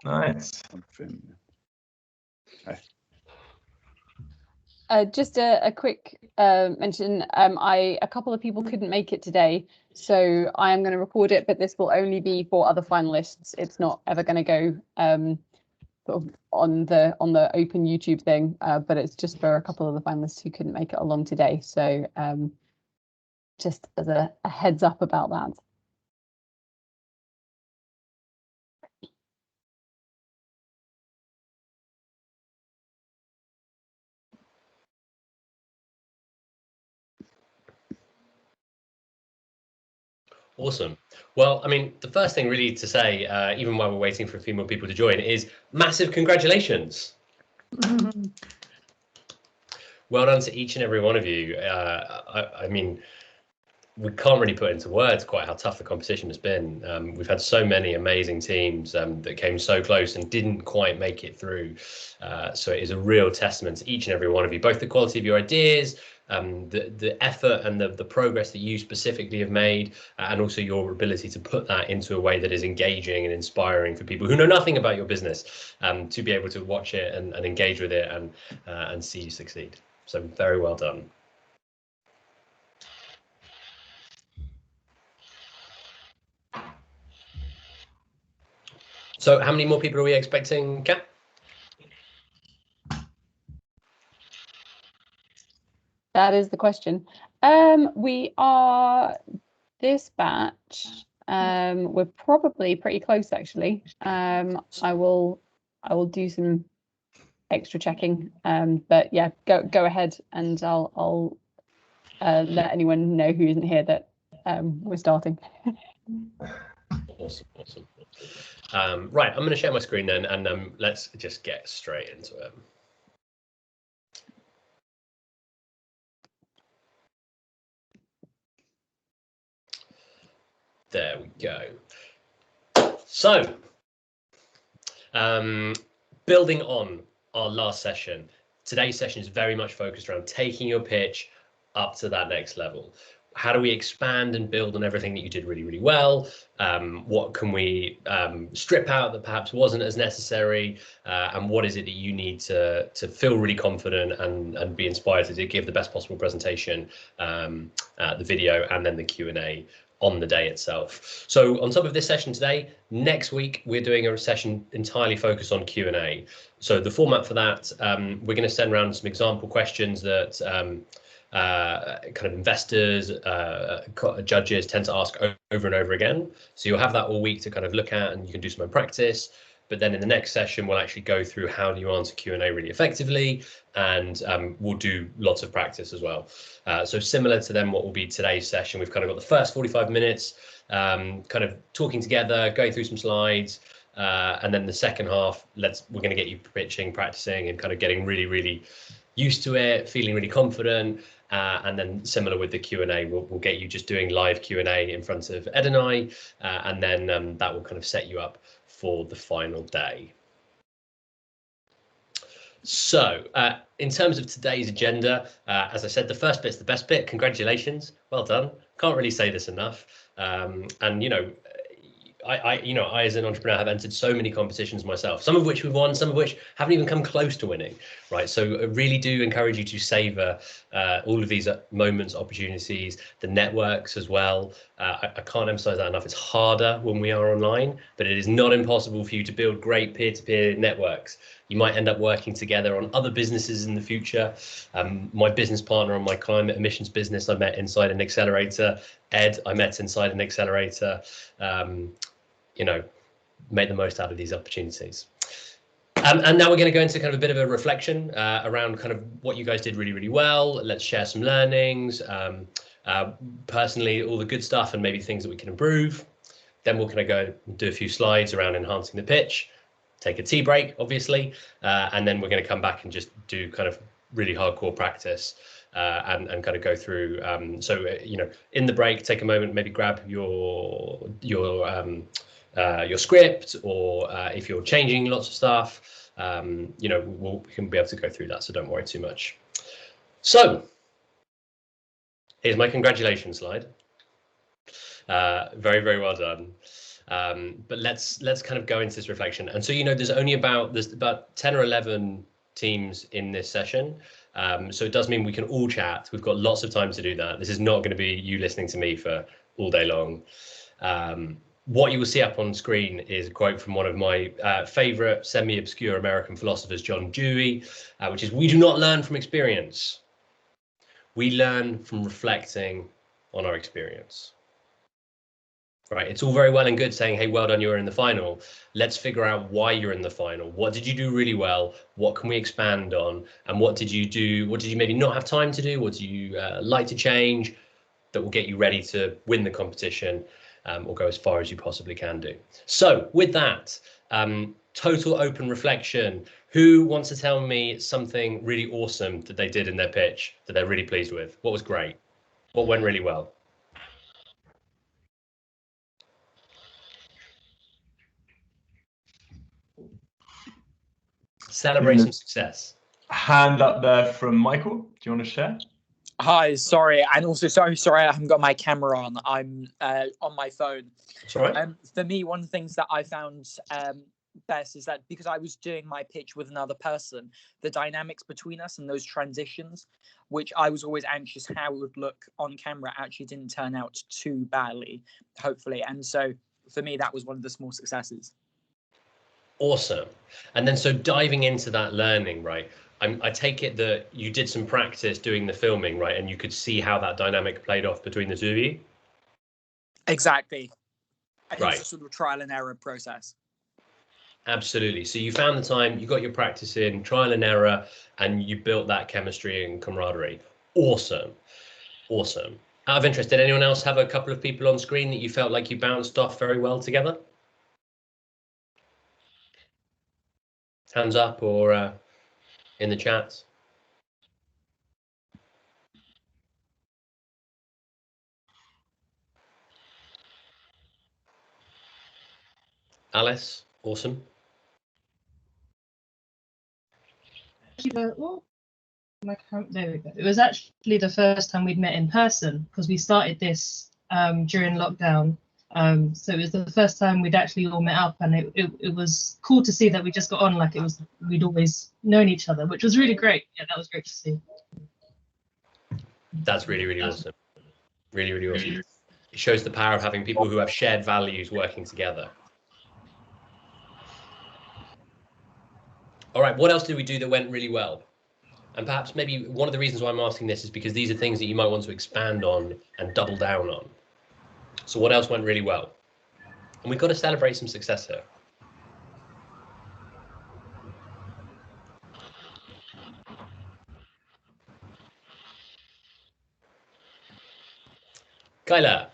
Nice. Just a quick mention. A couple of people couldn't make it today, so I am going to record it, but this will only be for other finalists. It's not ever going to go sort of on the open YouTube thing, but it's just for a couple of the finalists who couldn't make it along today. So just as a heads up about that. Awesome. Well, I mean, the first thing really to say, even while we're waiting for a few more people to join, is massive congratulations. Well done to each and every one of you. I mean, we can't really put into words quite how tough the competition has been. We've had so many amazing teams that came so close and didn't quite make it through. So it is a real testament to each and every one of you, both the quality of your ideas, the effort and the progress that you specifically have made, and also your ability to put that into a way that is engaging and inspiring for people who know nothing about your business, to be able to watch it and engage with it and see you succeed. So very well done. So how many more people are we expecting, Kat? That is the question. We are this batch. We're probably pretty close, actually. I will do some extra checking. But yeah, go ahead, and I'll let anyone know who isn't here that we're starting. Awesome. Right, I'm going to share my screen then, and let's just get straight into it. There we go. So, building on our last session, today's session is very much focused around taking your pitch up to that next level. How do we expand and build on everything that you did really, really well? What can we strip out that perhaps wasn't as necessary? And what is it that you need to feel really confident and be inspired to give the best possible presentation, the video, and then the Q&A on the day itself. So on top of this session today, next week we're doing a session entirely focused on Q&A. So the format for that, we're going to send around some example questions that kind of investors, judges tend to ask over and over again. So you'll have that all week to kind of look at, and you can do some practice. But then in the next session, we'll actually go through how do you answer Q&A really effectively, and we'll do lots of practice as well. So similar to then what will be today's session, we've kind of got the first 45 minutes kind of talking together, going through some slides, and then the second half, we're going to get you pitching, practicing, and kind of getting really, really used to it, feeling really confident. And then similar with the Q&A, we'll get you just doing live Q&A in front of Ed and I, and then that will kind of set you up for the final day. So in terms of today's agenda, as I said, the first bit's the best bit. Congratulations, well done. Can't really say this enough. And you know, I as an entrepreneur have entered so many competitions myself, some of which we've won, some of which haven't even come close to winning, right? So I really do encourage you to savor all of these moments, opportunities, the networks as well. I can't emphasize that enough. It's harder when we are online, but it is not impossible for you to build great peer-to-peer networks. You might end up working together on other businesses in the future. My business partner on my climate emissions business, I met inside an accelerator. Ed, I met inside an accelerator. You know, make the most out of these opportunities. And now we're going to go into kind of a bit of a reflection around kind of what you guys did really, really well. Let's share some learnings, personally, all the good stuff and maybe things that we can improve. Then we're going to go do a few slides around enhancing the pitch, take a tea break, obviously, and then we're going to come back and just do kind of really hardcore practice and kind of go through. So, you know, in the break, take a moment, maybe grab your script, or if you're changing lots of stuff, you know, we can be able to go through that, so don't worry too much. So here's my congratulations slide. Very, very well done. But let's kind of go into this reflection. And so, there's about 10 or 11 teams in this session. So it does mean we can all chat. We've got lots of time to do that. This is not going to be you listening to me for all day long. What you will see up on screen is a quote from one of my favorite semi-obscure American philosophers, John Dewey, which is, "We do not learn from experience. We learn from reflecting on our experience." Right, it's all very well and good saying, hey, well done, you're in the final. Let's figure out why you're in the final. What did you do really well? What can we expand on? And what did you do? What did you maybe not have time to do? What do you like to change that will get you ready to win the competition or go as far as you possibly can do? So with that, total open reflection. Who wants to tell me something really awesome that they did in their pitch that they're really pleased with? What was great? What went really well? Celebrate some success. Hand up there from Michael. Do you want to share? Hi, sorry, and also sorry I haven't got my camera on. I'm on my phone. It's all right. For me, one of the things that I found best is that because I was doing my pitch with another person, the dynamics between us and those transitions, which I was always anxious how it would look on camera, actually didn't turn out too badly, hopefully. And so for me, that was one of the small successes. Awesome. And then so diving into that learning, right? I take it that you did some practice doing the filming, right? And you could see how that dynamic played off between the two of you? Exactly. Right. It's a sort of trial and error process. Absolutely. So you found the time, you got your practice in, trial and error, and you built that chemistry and camaraderie. Awesome. Awesome. Out of interest, did anyone else have a couple of people on screen that you felt like you bounced off very well together? Hands up or in the chat. Alice, awesome. There we go. It was actually the first time we'd met in person because we started this during lockdown. So it was the first time we'd actually all met up, and it was cool to see that we just got on like we'd always known each other, which was really great. Yeah, that was great to see. That's really, really awesome. Really, really awesome. It shows the power of having people who have shared values working together. All right, what else did we do that went really well? And perhaps maybe one of the reasons why I'm asking this is because these are things that you might want to expand on and double down on. So what else went really well? And we've got to celebrate some success here. Kyla.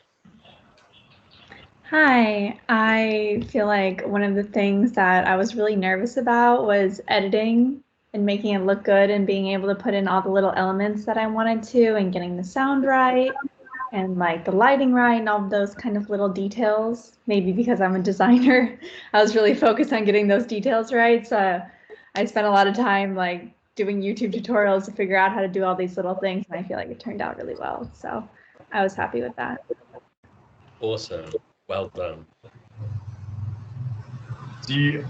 Hi, I feel like one of the things that I was really nervous about was editing and making it look good and being able to put in all the little elements that I wanted to and getting the sound right and like the lighting right and all of those kind of little details. Maybe because I'm a designer, I was really focused on getting those details right. So I spent a lot of time like doing YouTube tutorials to figure out how to do all these little things, and I feel like it turned out really well. So I was happy with that. Awesome. Well done.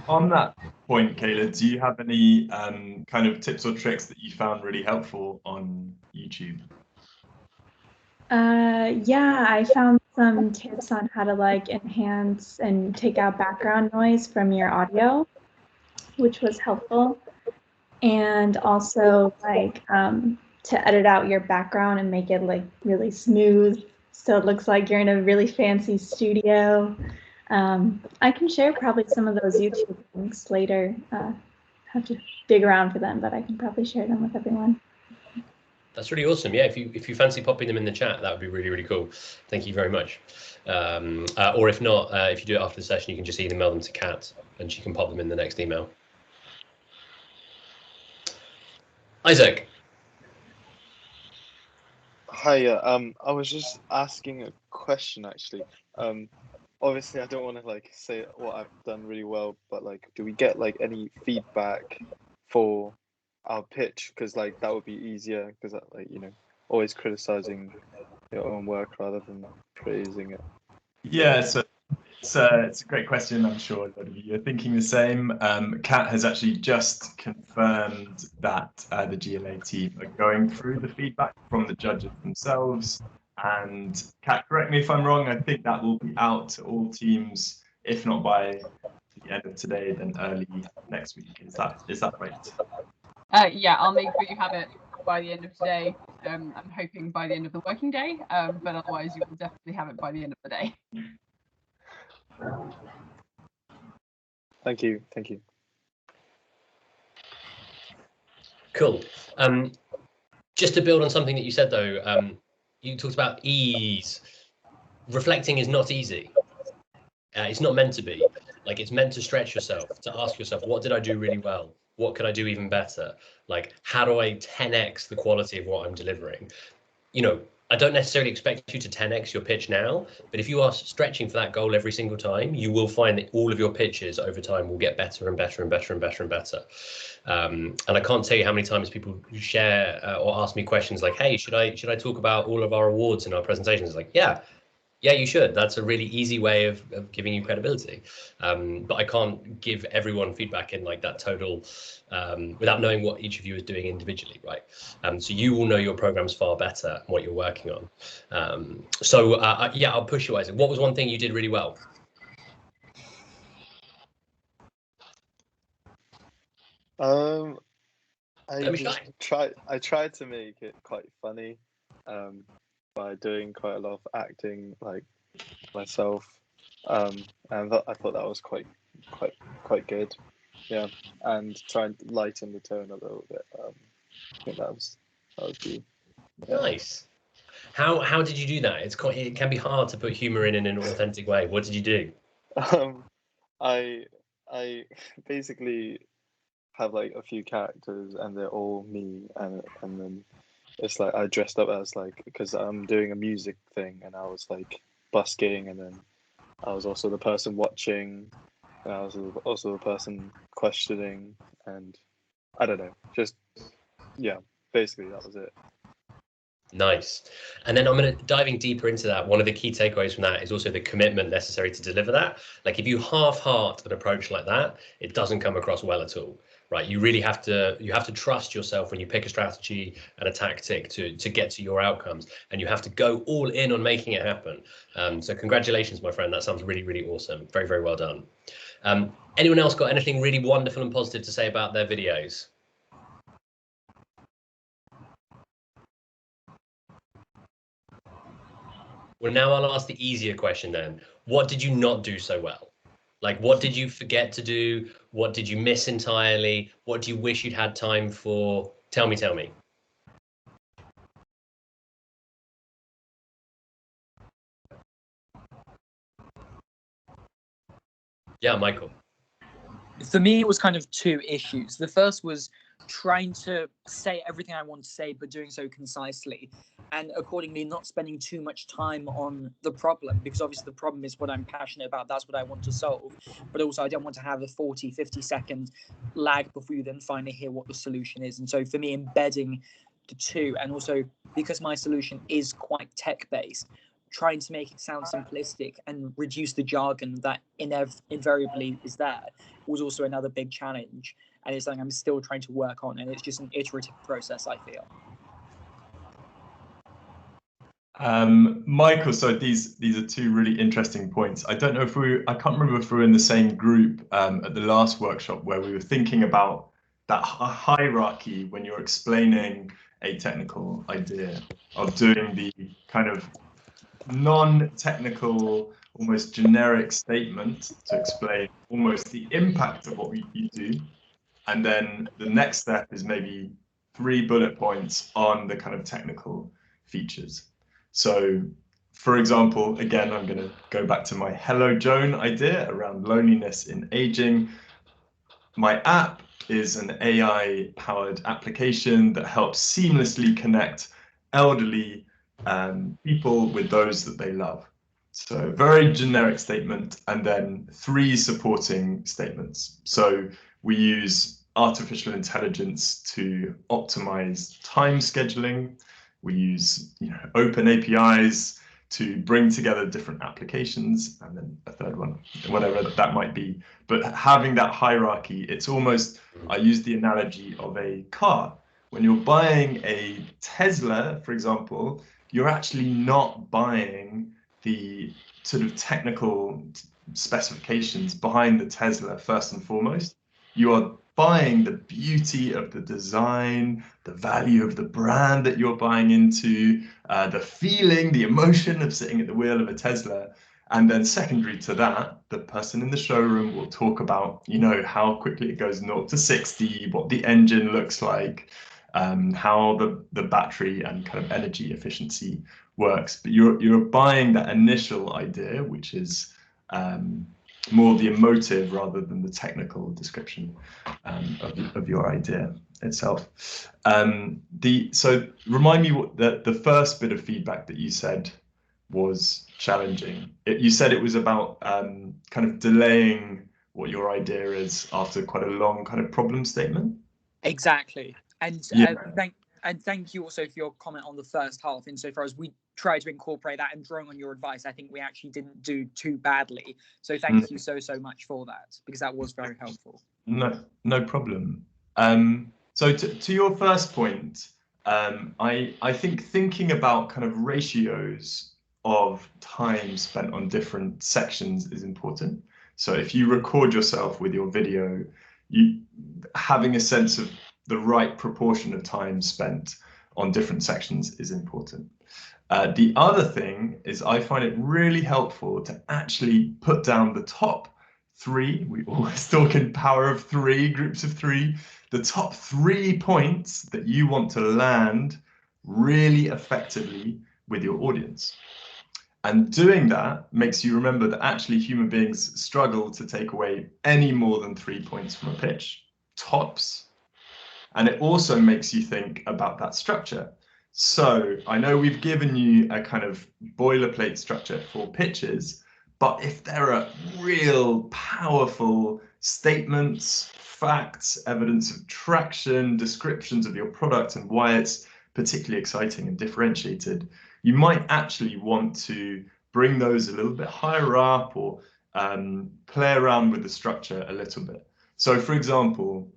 On that point, Kayla, do you have any kind of tips or tricks that you found really helpful on YouTube? Yeah, I found some tips on how to like enhance and take out background noise from your audio, which was helpful. And also like to edit out your background and make it like really smooth so it looks like you're in a really fancy studio. I can share probably some of those YouTube links later. Have to dig around for them, but I can probably share them with everyone. That's really awesome. Yeah, if you fancy popping them in the chat, that would be really, really cool. Thank you very much. Or if not, if you do it after the session, you can just email them to Kat and she can pop them in the next email. Isaac. Hi, I was just asking a question actually. Obviously I don't want to like say what I've done really well, but like, do we get like any feedback for our pitch? Because like that would be easier, because like, you know, always criticizing your own work rather than praising it. Yeah, so It's a great question. I'm sure a lot of you are thinking the same. Kat has actually just confirmed that the GLA team are going through the feedback from the judges themselves. And Kat, correct me if I'm wrong, I think that will be out to all teams, if not by the end of today, then early next week. Is that right? Yeah, I'll make sure you have it by the end of today. I'm hoping by the end of the working day, but otherwise you will definitely have it by the end of the day. Thank you. Thank you. Cool. Just to build on something that you said though, you talked about ease. Reflecting is not easy. It's not meant to be. Like, it's meant to stretch yourself, to ask yourself, what did I do really well? What could I do even better? Like, how do I 10x the quality of what I'm delivering? You know, I don't necessarily expect you to 10x your pitch now, but if you are stretching for that goal every single time, you will find that all of your pitches over time will get better and better and better and better and better. And I can't tell you how many times people share or ask me questions like, hey, should I talk about all of our awards in our presentations? It's like, yeah, you should. That's a really easy way of giving you credibility. But I can't give everyone feedback in like that total without knowing what each of you is doing individually, right? So you will know your programs far better and what you're working on. Yeah, I'll push you, Isaac. What was one thing you did really well? I tried to make it quite funny by doing quite a lot of acting like myself, and I thought that was quite good, yeah, and trying to lighten the tone a little bit. I think that was the Nice. How did you do that? It can be hard to put humor in an authentic way. What did you do? I basically have like a few characters and they're all me, and then it's like I dressed up as like, because I'm doing a music thing, and I was like busking, and then I was also the person watching, and I was also the person questioning, and I don't know, just yeah, basically that was it. Nice. And then I'm going to diving deeper into that. One of the key takeaways from that is also the commitment necessary to deliver that. Like, if you half-heart an approach like that, it doesn't come across well at all, right? You really have to trust yourself when you pick a strategy and a tactic to get to your outcomes, and you have to go all in on making it happen. So congratulations, my friend. That sounds really, really awesome. Very, very well done. Anyone else got anything really wonderful and positive to say about their videos? Well, now I'll ask the easier question then. What did you not do so well? Like, what did you forget to do? What did you miss entirely? What do you wish you'd had time for? Tell me. Yeah, Michael. For me, it was kind of two issues. The first was trying to say everything I want to say, but doing so concisely, and accordingly not spending too much time on the problem, because obviously the problem is what I'm passionate about. That's what I want to solve. But also I don't want to have a 40, 50-second lag before you then finally hear what the solution is. And so for me, embedding the two, and also because my solution is quite tech-based, trying to make it sound simplistic and reduce the jargon that invariably is there was also another big challenge, and it's something I'm still trying to work on, and it's just an iterative process, I feel. Michael, so these are two really interesting points. I don't know if I can't remember if we were in the same group at the last workshop where we were thinking about that hierarchy when you're explaining a technical idea of doing the kind of non-technical, almost generic statement to explain almost the impact of what you do. And then the next step is maybe 3 bullet points on the kind of technical features. So, for example, again, I'm going to go back to my Hello Joan idea around loneliness in aging. My app is an AI-powered application that helps seamlessly connect elderly people with those that they love. So very generic statement, and then 3 supporting statements. So we use artificial intelligence to optimize time scheduling. We use open APIs to bring together different applications, and then a third one, whatever that might be. But having that hierarchy, it's almost, I use the analogy of a car. When you're buying a Tesla, for example, you're actually not buying the sort of technical specifications behind the Tesla first and foremost. You are buying the beauty of the design, the value of the brand that you're buying into, the feeling, the emotion of sitting at the wheel of a Tesla. And then secondary to that, the person in the showroom will talk about, you know, how quickly it goes 0 to 60, what the engine looks like, how the battery and kind of energy efficiency works. But you're buying that initial idea, which is more the emotive rather than the technical description of your idea itself. So remind me what the first bit of feedback that you said was challenging. You said it was about kind of delaying what your idea is after quite a long kind of problem statement. Exactly. And Yeah. thank you also for your comment on the first half, insofar as we tried to incorporate that, and drawing on your advice, I think we actually didn't do too badly. So thank you so much for that, because that was very helpful. No problem. So to your first point, I think thinking about kind of ratios of time spent on different sections is important. So if you record yourself with your video, you having a sense of the right proportion of time spent on different sections is important. The other thing is I find it really helpful to actually put down the top 3. We always talk in power of 3, groups of 3. The top 3 points that you want to land really effectively with your audience. And doing that makes you remember that actually human beings struggle to take away any more than 3 points from a pitch, tops. And it also makes you think about that structure. So I know we've given you a kind of boilerplate structure for pitches, but if there are real powerful statements, facts, evidence of traction, descriptions of your product and why it's particularly exciting and differentiated, you might actually want to bring those a little bit higher up, or play around with the structure a little bit. So for example,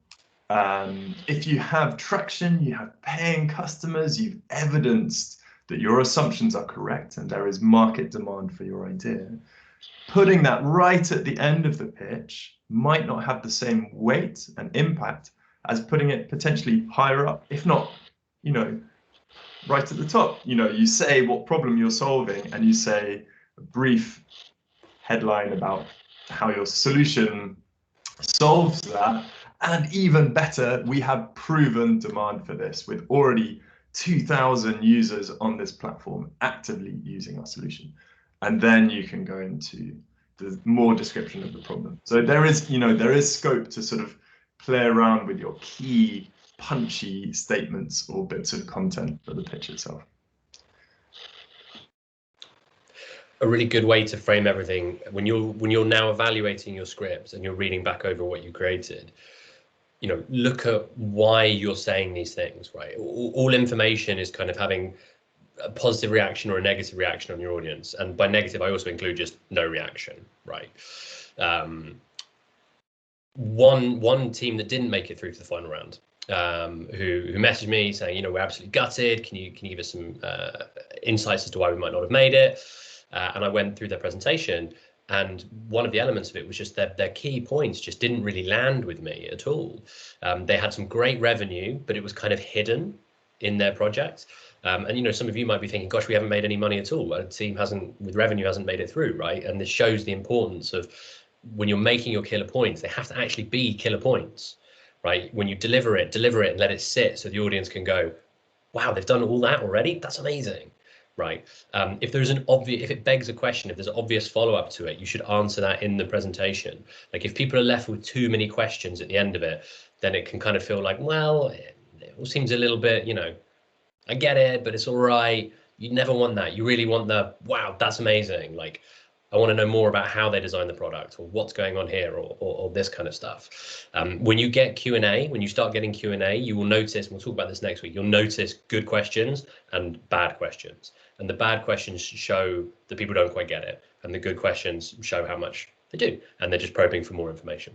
if you have traction, you have paying customers, you've evidenced that your assumptions are correct and there is market demand for your idea, putting that right at the end of the pitch might not have the same weight and impact as putting it potentially higher up, if not, you know, right at the top. You know, you say what problem you're solving and you say a brief headline about how your solution solves that. And even better, we have proven demand for this with already 2,000 users on this platform actively using our solution. And then you can go into the more description of the problem. So there is, you know, there is scope to sort of play around with your key punchy statements or bits of content for the pitch itself. A really good way to frame everything when you're now evaluating your scripts and you're reading back over what you created, you know, look at why you're saying these things, right? All information is kind of having a positive reaction or a negative reaction on your audience. And by negative, I also include just no reaction, right? One team that didn't make it through to the final round, who messaged me saying, you know, we're absolutely gutted. Can you give us some insights as to why we might not have made it? And I went through their presentation, and one of the elements of it was just that their key points just didn't really land with me at all. They had some great revenue, but it was kind of hidden in their project. And, you know, some of you might be thinking, gosh, we haven't made any money at all. A team with revenue hasn't made it through, right? And this shows the importance of when you're making your killer points, they have to actually be killer points, right? When you deliver it and let it sit so the audience can go, wow, they've done all that already? That's amazing. Right. If there's if it begs a question, if there's an obvious follow-up to it, you should answer that in the presentation. Like if people are left with too many questions at the end of it, then it can kind of feel like, well, it all seems a little bit, you know, I get it, but it's all right. You never want that. You really want the, wow, that's amazing. Like I want to know more about how they design the product, or what's going on here, or this kind of stuff. When you get Q&A, when you start getting Q&A, you will notice, and we'll talk about this next week, you'll notice good questions and bad questions. And the bad questions show that people don't quite get it, and the good questions show how much they do, and they're just probing for more information.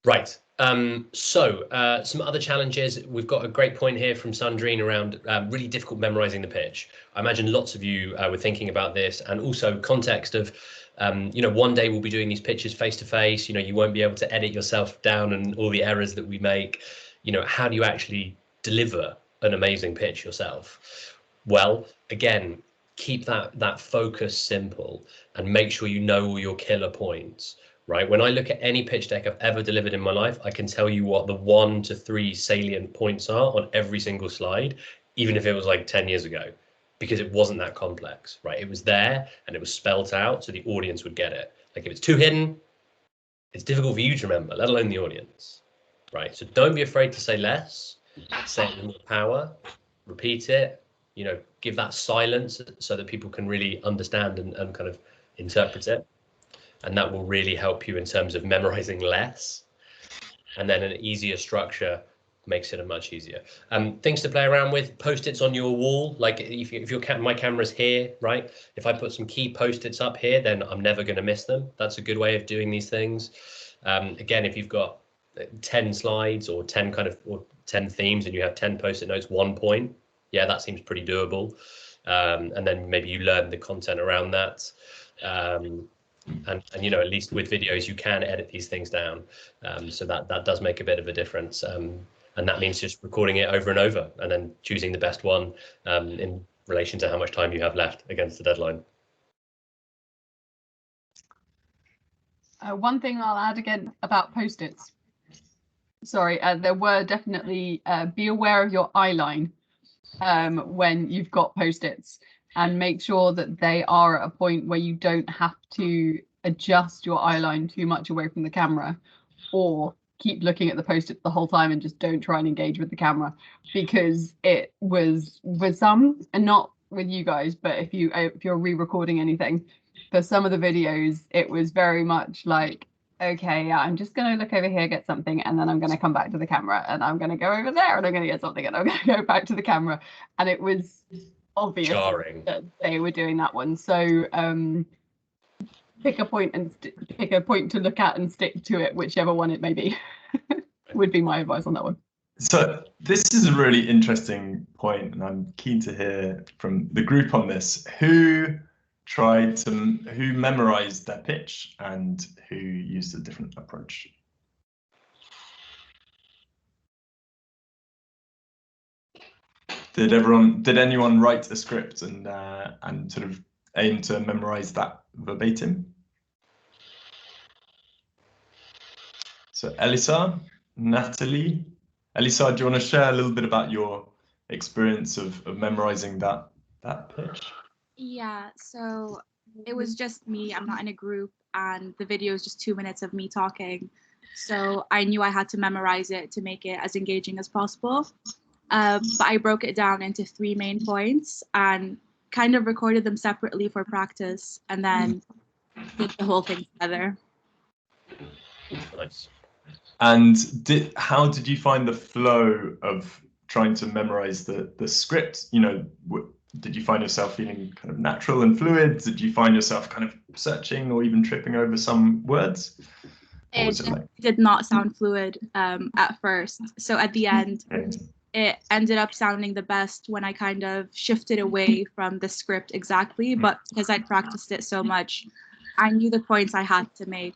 Right. Some other challenges. We've got a great point here from Sandrine around really difficult memorizing the pitch. I imagine lots of you were thinking about this, and also context of, one day we'll be doing these pitches face to face. You won't be able to edit yourself down and all the errors that we make. How do you actually deliver an amazing pitch yourself? Well, again, keep that focus simple and make sure you know all your killer points. Right. When I look at any pitch deck I've ever delivered in my life, I can tell you what the 1 to 3 salient points are on every single slide, even if it was like 10 years ago, because it wasn't that complex. Right. It was there and it was spelt out so the audience would get it. Like if it's too hidden, it's difficult for you to remember, let alone the audience. Right. So don't be afraid to say less, say it with more power, repeat it, give that silence so that people can really understand and kind of interpret it. And that will really help you in terms of memorizing less. And then an easier structure makes it much easier. Things to play around with: post-its on your wall. Like if my camera's here, right? If I put some key post-its up here, then I'm never going to miss them. That's a good way of doing these things. Again, if you've got 10 slides or 10 themes and you have 10 post-it notes, 1 point, yeah, that seems pretty doable. And then maybe you learn the content around that. And at least with videos you can edit these things down, so that does make a bit of a difference, and that means just recording it over and over and then choosing the best one in relation to how much time you have left against the deadline. One thing I'll add again about post-its, sorry, there were definitely be aware of your eye line when you've got post-its, and make sure that they are at a point where you don't have to adjust your eye line too much away from the camera, or keep looking at the post-it the whole time and just don't try and engage with the camera, because it was with some, and not with you guys, but if you're re-recording anything, for some of the videos it was very much like, okay, yeah, I'm just going to look over here, get something, and then I'm going to come back to the camera, and I'm going to go over there and I'm going to get something, and I'm going to go back to the camera, and it was obvious Jarring. that they were doing that one. So pick a point to look at and stick to it, whichever one it may be. Would be my advice on that one. So this is a really interesting point, and I'm keen to hear from the group on this. Who memorized their pitch and who used a different approach? Did anyone write a script and sort of aim to memorize that verbatim? So Elisa, Natalie. Elisa, do you want to share a little bit about your experience of memorizing that pitch? Yeah, so it was just me. I'm not in a group, and the video is just 2 minutes of me talking. So I knew I had to memorize it to make it as engaging as possible. But I broke it down into 3 main points and kind of recorded them separately for practice, and then did the whole thing together. Nice. And how did you find the flow of trying to memorize the script? Did you find yourself feeling kind of natural and fluid? Did you find yourself kind of searching or even tripping over some words? It did not sound fluid at first. So at the end, it ended up sounding the best when I kind of shifted away from the script exactly. But because I'd practiced it so much, I knew the points I had to make.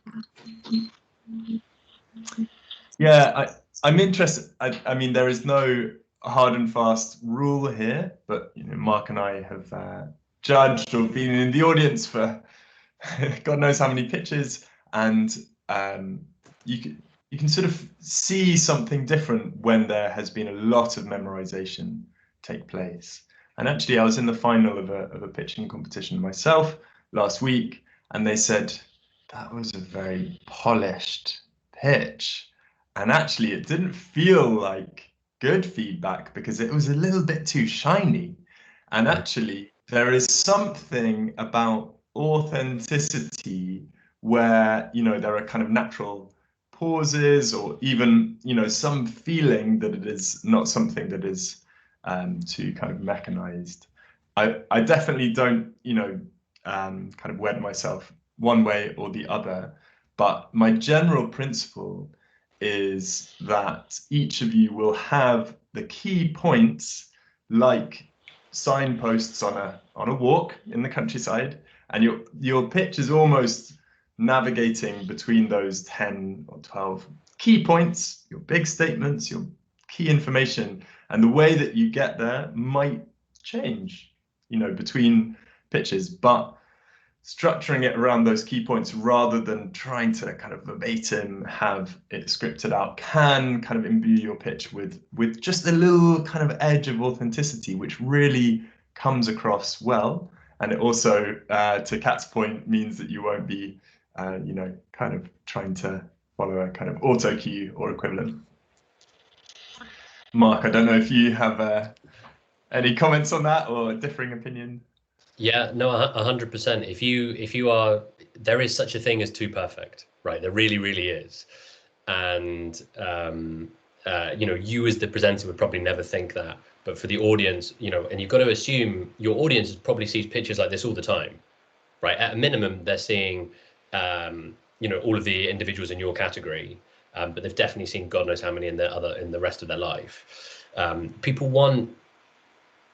Yeah, I'm interested. I mean, there is no hard and fast rule here, but Mark and I have judged or been in the audience for God knows how many pitches, and you can sort of see something different when there has been a lot of memorization take place. And actually, I was in the final of a pitching competition myself last week, and they said that was a very polished pitch. And actually, it didn't feel like good feedback because it was a little bit too shiny. And actually, there is something about authenticity where, you know, there are kind of natural pauses, or even, you know, some feeling that it is not something that is too kind of mechanized. I definitely don't, you know, kind of wed myself one way or the other, but my general principle is that each of you will have the key points, like signposts on a walk in the countryside, and your pitch is almost navigating between those 10 or 12 key points, your big statements, your key information, and the way that you get there might change, you know, between pitches, but structuring it around those key points rather than trying to kind of verbatim have it scripted out can kind of imbue your pitch with just a little kind of edge of authenticity, which really comes across well. And it also, to Kat's point, means that you won't be, you know, kind of trying to follow a kind of auto cue or equivalent. Mark, I don't know if you have any comments on that or a differing opinion. Yeah, no, 100%. If you are, there is such a thing as too perfect, right? There really, really is. And you know, you as the presenter would probably never think that, but for the audience, you know, and you've got to assume your audience probably sees pictures like this all the time, right? At a minimum, they're seeing, you know, all of the individuals in your category, but they've definitely seen God knows how many in the rest of their life. People want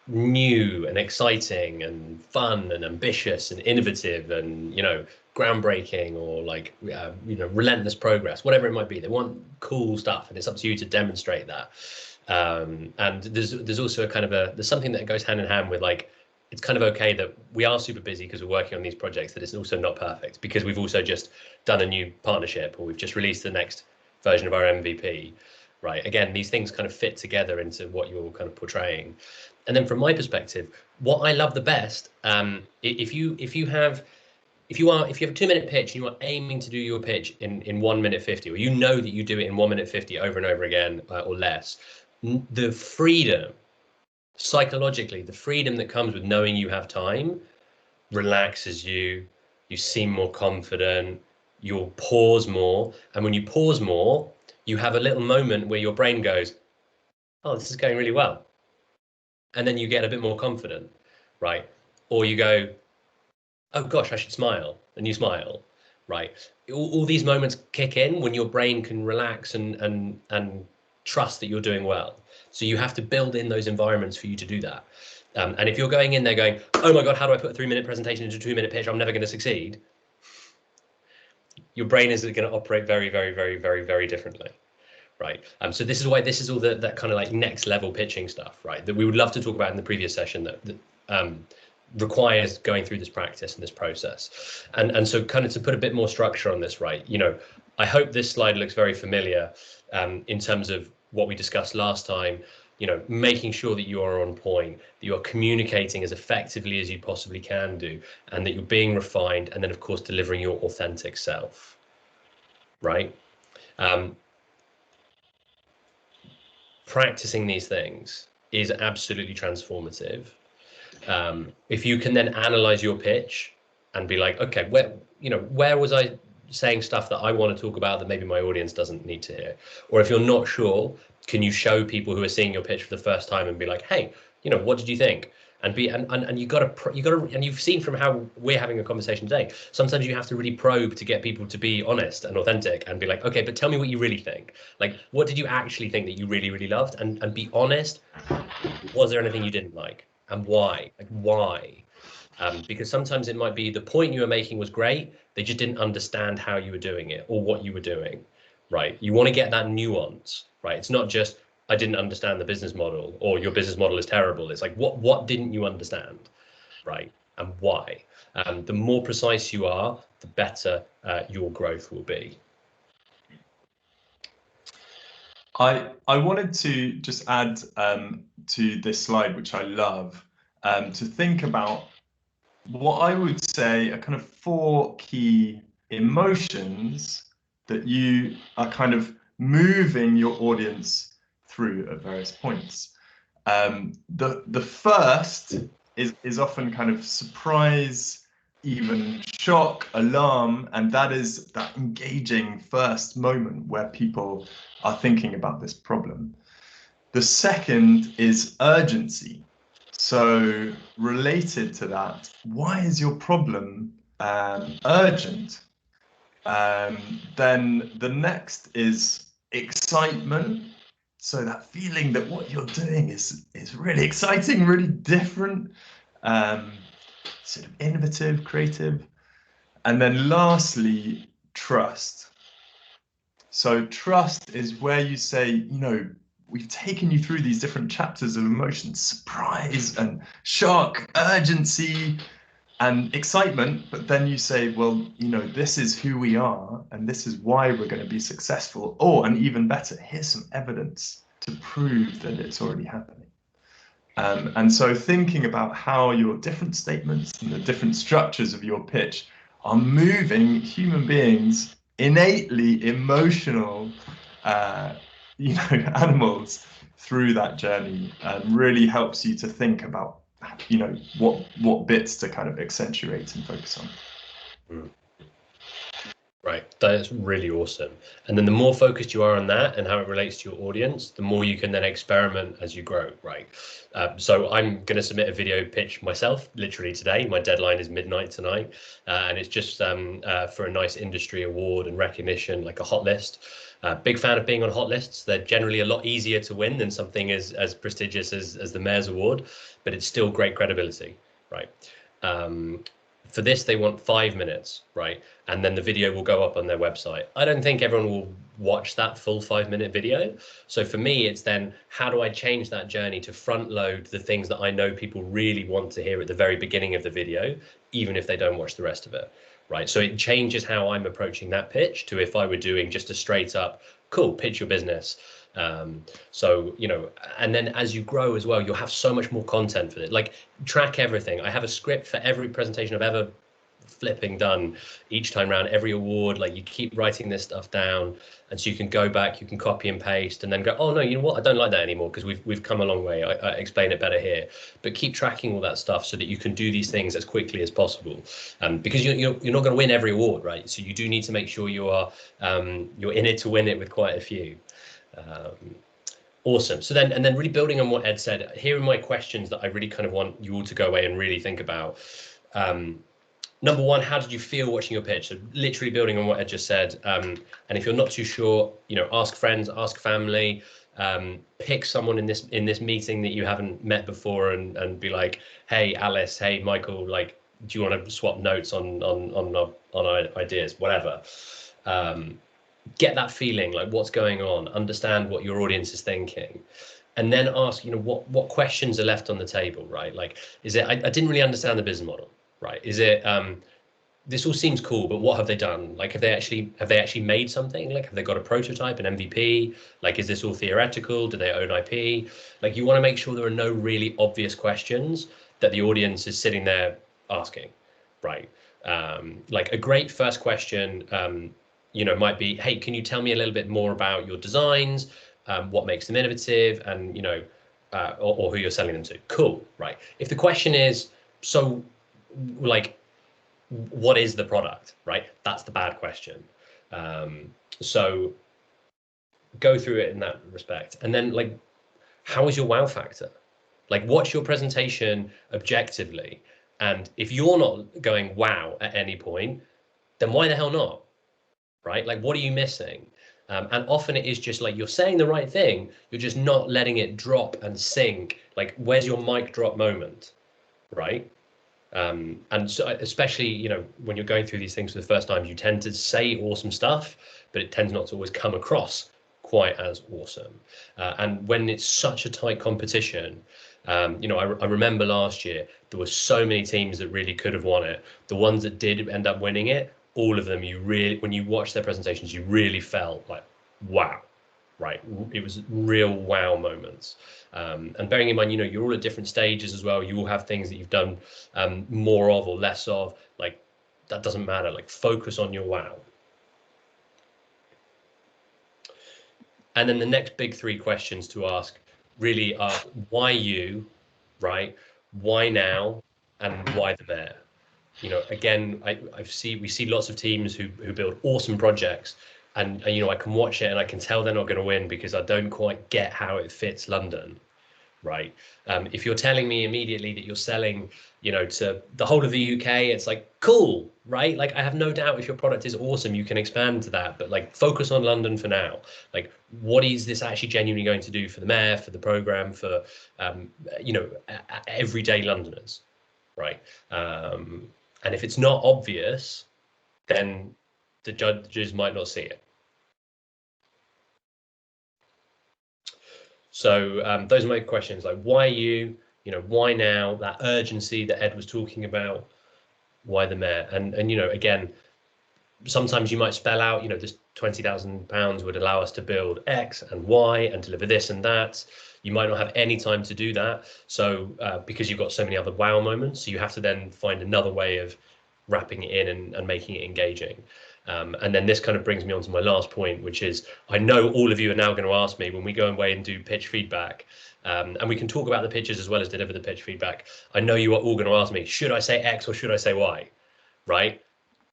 new and exciting and fun and ambitious and innovative and, you know, groundbreaking, or like you know, relentless progress, whatever it might be. They want cool stuff, and it's up to you to demonstrate that. And there's also a kind of there's something that goes hand in hand with, like, it's kind of okay that we are super busy because we're working on these projects, that it's also not perfect because we've also just done a new partnership, or we've just released the next version of our MVP, right? Again, these things kind of fit together into what you're kind of portraying. And then from my perspective, what I love the best, if you have a 2-minute pitch and you are aiming to do your pitch in 1 minute 50, or you know that you do it in 1 minute 50 over and over again, or less, the freedom, psychologically, the freedom that comes with knowing you have time relaxes you. You seem more confident, you'll pause more. And when you pause more, you have a little moment where your brain goes, oh, this is going really well. And then you get a bit more confident, right? Or you go, oh gosh, I should smile, and you smile, right? All these moments kick in when your brain can relax and trust that you're doing well. So you have to build in those environments for you to do that. And if you're going in there going, oh my God, how do I put a 3-minute presentation into a 2-minute pitch? I'm never going to succeed. Your brain is going to operate very, very, very, very, very differently. Right. So this is why this is all that kind of like next level pitching stuff, right? That we would love to talk about in the previous session, that requires going through this practice and this process. And so kind of to put a bit more structure on this, right? You know, I hope this slide looks very familiar in terms of what we discussed last time. You know, making sure that you are on point, that you are communicating as effectively as you possibly can do, and that you're being refined, and then of course delivering your authentic self, right? Practicing these things is absolutely transformative. If you can then analyze your pitch and be like, okay, where was I saying stuff that I want to talk about that maybe my audience doesn't need to hear? Or if you're not sure, can you show people who are seeing your pitch for the first time and be like, hey, you know, what did you think? And you gotta, and you've seen from how we're having a conversation today, sometimes you have to really probe to get people to be honest and authentic and be like, okay, but tell me what you really think. Like, what did you actually think that you really, really loved? And be honest. Was there anything you didn't like, and why? Like, why? Because sometimes it might be the point you were making was great, they just didn't understand how you were doing it or what you were doing, right? You want to get that nuance, right? It's not just, I didn't understand the business model, or your business model is terrible. It's like, what didn't you understand, right? And why? The more precise you are, the better your growth will be. I wanted to just add to this slide, which I love, to think about what I would say are kind of 4 key emotions that you are kind of moving your audience through at various points. The first is often kind of surprise, even shock, alarm, and that is that engaging first moment where people are thinking about this problem. The second is urgency. So related to that, why is your problem urgent? Then the next is excitement. So that feeling that what you're doing is really exciting, really different, sort of innovative, creative. And then lastly, trust. So trust is where you say, you know, we've taken you through these different chapters of emotions, surprise and shock, urgency and excitement, but then you say, well, you know, this is who we are and this is why we're going to be successful. Or, and even better, here's some evidence to prove that it's already happening. And so thinking about how your different statements and the different structures of your pitch are moving human beings, innately emotional, you know, animals through that journey, really helps you to think about, you know, what bits to kind of accentuate and focus on. Mm. Right, that's really awesome. And then the more focused you are on that and how it relates to your audience, the more you can then experiment as you grow, right? So I'm going to submit a video pitch myself, literally today. My deadline is midnight tonight, and it's just for a nice industry award and recognition, like a hot list. Big fan of being on hot lists. They're generally a lot easier to win than something as prestigious as the Mayor's Award, but it's still great credibility, right? For this, they want 5 minutes, right? And then the video will go up on their website. I don't think everyone will watch that full 5-minute video. So for me, it's then how do I change that journey to front load the things that I know people really want to hear at the very beginning of the video, even if they don't watch the rest of it, right? So it changes how I'm approaching that pitch to if I were doing just a straight up, cool, pitch your business. So, you know, and then as you grow as well, you'll have so much more content for it. Like track everything. I have a script for every presentation I've ever flipping done each time around, every award. Like you keep writing this stuff down, and so you can go back, you can copy and paste, and then go, oh no, you know what, I don't like that anymore because we've come a long way. I explain it better here. But keep tracking all that stuff so that you can do these things as quickly as possible. Because you're not going to win every award, right? So you do need to make sure you are you're in it to win it with quite a few. Awesome. So then, and then really building on what Ed said, here are my questions that I really kind of want you all to go away and really think about. Number one, how did you feel watching your pitch? So literally building on what Ed just said. And if you're not too sure, you know, ask friends, ask family, pick someone in this meeting that you haven't met before, and be like, hey, Alice, hey, Michael, like, do you want to swap notes on ideas, whatever. Get that feeling, like what's going on, understand what your audience is thinking, and then ask, you know, what questions are left on the table, right? Like, is it, I didn't really understand the business model, right? Is it, this all seems cool, but what have they done? Like, have they actually made something? Like, have they got a prototype, an MVP? Like, is this all theoretical? Do they own IP? Like, you want to make sure there are no really obvious questions that the audience is sitting there asking, right? Like a great first question, you know, might be, hey, can you tell me a little bit more about your designs, what makes them innovative, and, you know, or who you're selling them to? Cool, right? If the question is, so, like, what is the product, right? That's the bad question. So go through it in that respect. And then, like, how is your wow factor? Like, watch your presentation objectively. And if you're not going wow at any point, then why the hell not? Right? Like, what are you missing? And often it is just like you're saying the right thing, you're just not letting it drop and sink. Like, where's your mic drop moment, right? And so, especially, you know, when you're going through these things for the first time, you tend to say awesome stuff, but it tends not to always come across quite as awesome. And when it's such a tight competition, you know, I remember last year, there were so many teams that really could have won it. The ones that did end up winning it, all of them, you really, when you watch their presentations, you really felt like, wow, right? It was real wow moments. And bearing in mind, you know, you're all at different stages as well. You all have things that you've done more of or less of. Like, that doesn't matter. Like, focus on your wow. And then the next big 3 questions to ask really are, why you, right? Why now, and why the mayor? You know, again, we see lots of teams who build awesome projects, and you know, I can watch it and I can tell they're not going to win because I don't quite get how it fits London, right? If you're telling me immediately that you're selling, you know, to the whole of the UK, it's like, cool, right? Like, I have no doubt if your product is awesome, you can expand to that, but like, focus on London for now. Like, what is this actually genuinely going to do for the mayor, for the program, for, you know, everyday Londoners, right? And if it's not obvious, then the judges might not see it. So those are my questions. Like, why you? You know, why now? That urgency that Ed was talking about. Why the mayor? And you know, again, sometimes you might spell out, you know, this £20,000 would allow us to build X and Y and deliver this and that. You might not have any time to do that. So because you've got so many other wow moments, so you have to then find another way of wrapping it in and making it engaging. And then this kind of brings me on to my last point, which is, I know all of you are now going to ask me when we go away and do pitch feedback, and we can talk about the pitches as well as deliver the pitch feedback. I know you are all going to ask me, should I say X or should I say Y, right?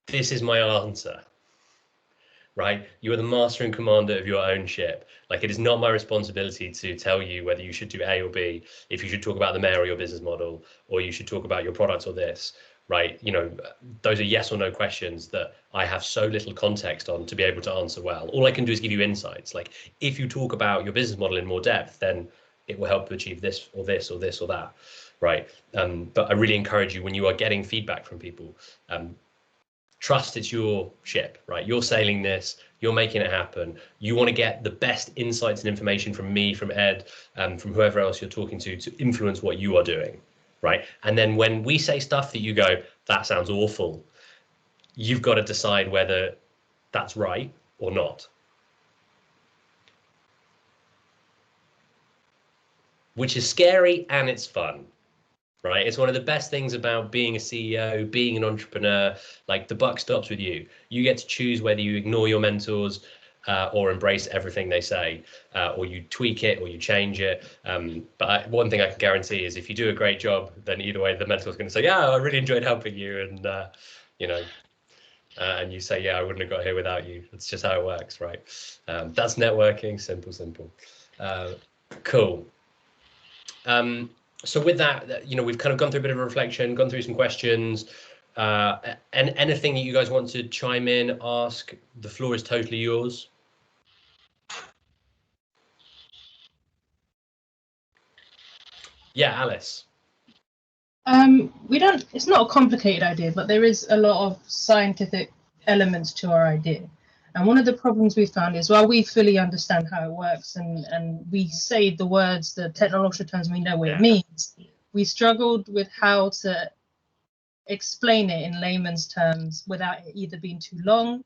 This is my answer, right? You are the master and commander of your own ship. Like, it is not my responsibility to tell you whether you should do A or B, if you should talk about the mayor or your business model, or you should talk about your product or this, right? You know, those are yes or no questions that I have so little context on to be able to answer well. All I can do is give you insights. Like, if you talk about your business model in more depth, then it will help to achieve this or this or this or that, right? But I really encourage you, when you are getting feedback from people, trust it's your ship, right? You're sailing this, you're making it happen. You want to get the best insights and information from me, from Ed, from whoever else you're talking to influence what you are doing, right? And then when we say stuff that you go, that sounds awful, you've got to decide whether that's right or not. Which is scary and it's fun. Right, it's one of the best things about being a CEO, being an entrepreneur. Like, the buck stops with you. You get to choose whether you ignore your mentors or embrace everything they say, or you tweak it or you change it. One thing I can guarantee is, if you do a great job, then either way the mentor's going to say, yeah, I really enjoyed helping you, and you know, and you say, yeah, I wouldn't have got here without you. That's just how it works, right? That's networking. Simple. Cool. So with that, you know, we've kind of gone through a bit of a reflection, gone through some questions, and anything that you guys want to chime in, ask, the floor is totally yours. Yeah, Alice. It's not a complicated idea, but there is a lot of scientific elements to our idea. And one of the problems we found is, while we fully understand how it works and we say the words, the technological terms, we know what it means, we struggled with how to explain it in layman's terms without it either being too long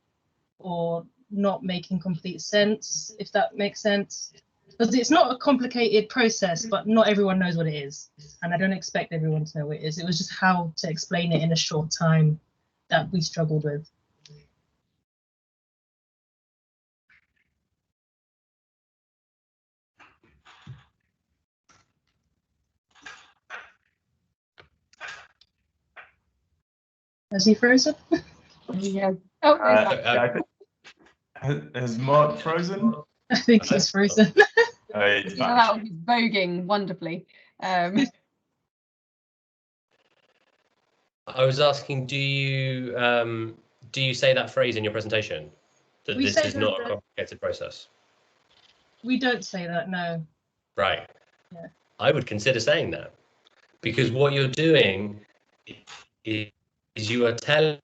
or not making complete sense, if that makes sense. Because it's not a complicated process, but not everyone knows what it is. And I don't expect everyone to know what it is. It was just how to explain it in a short time that we struggled with. Has he frozen? Yeah. Oh, there's that. Yeah, I think, has Mark frozen? I think he's frozen. He's back. That was voguing wonderfully. I was asking, do you say that phrase in your presentation, that this is not a complicated process? We don't say that, no. Right. Yeah. I would consider saying that, because what you're doing is you are telling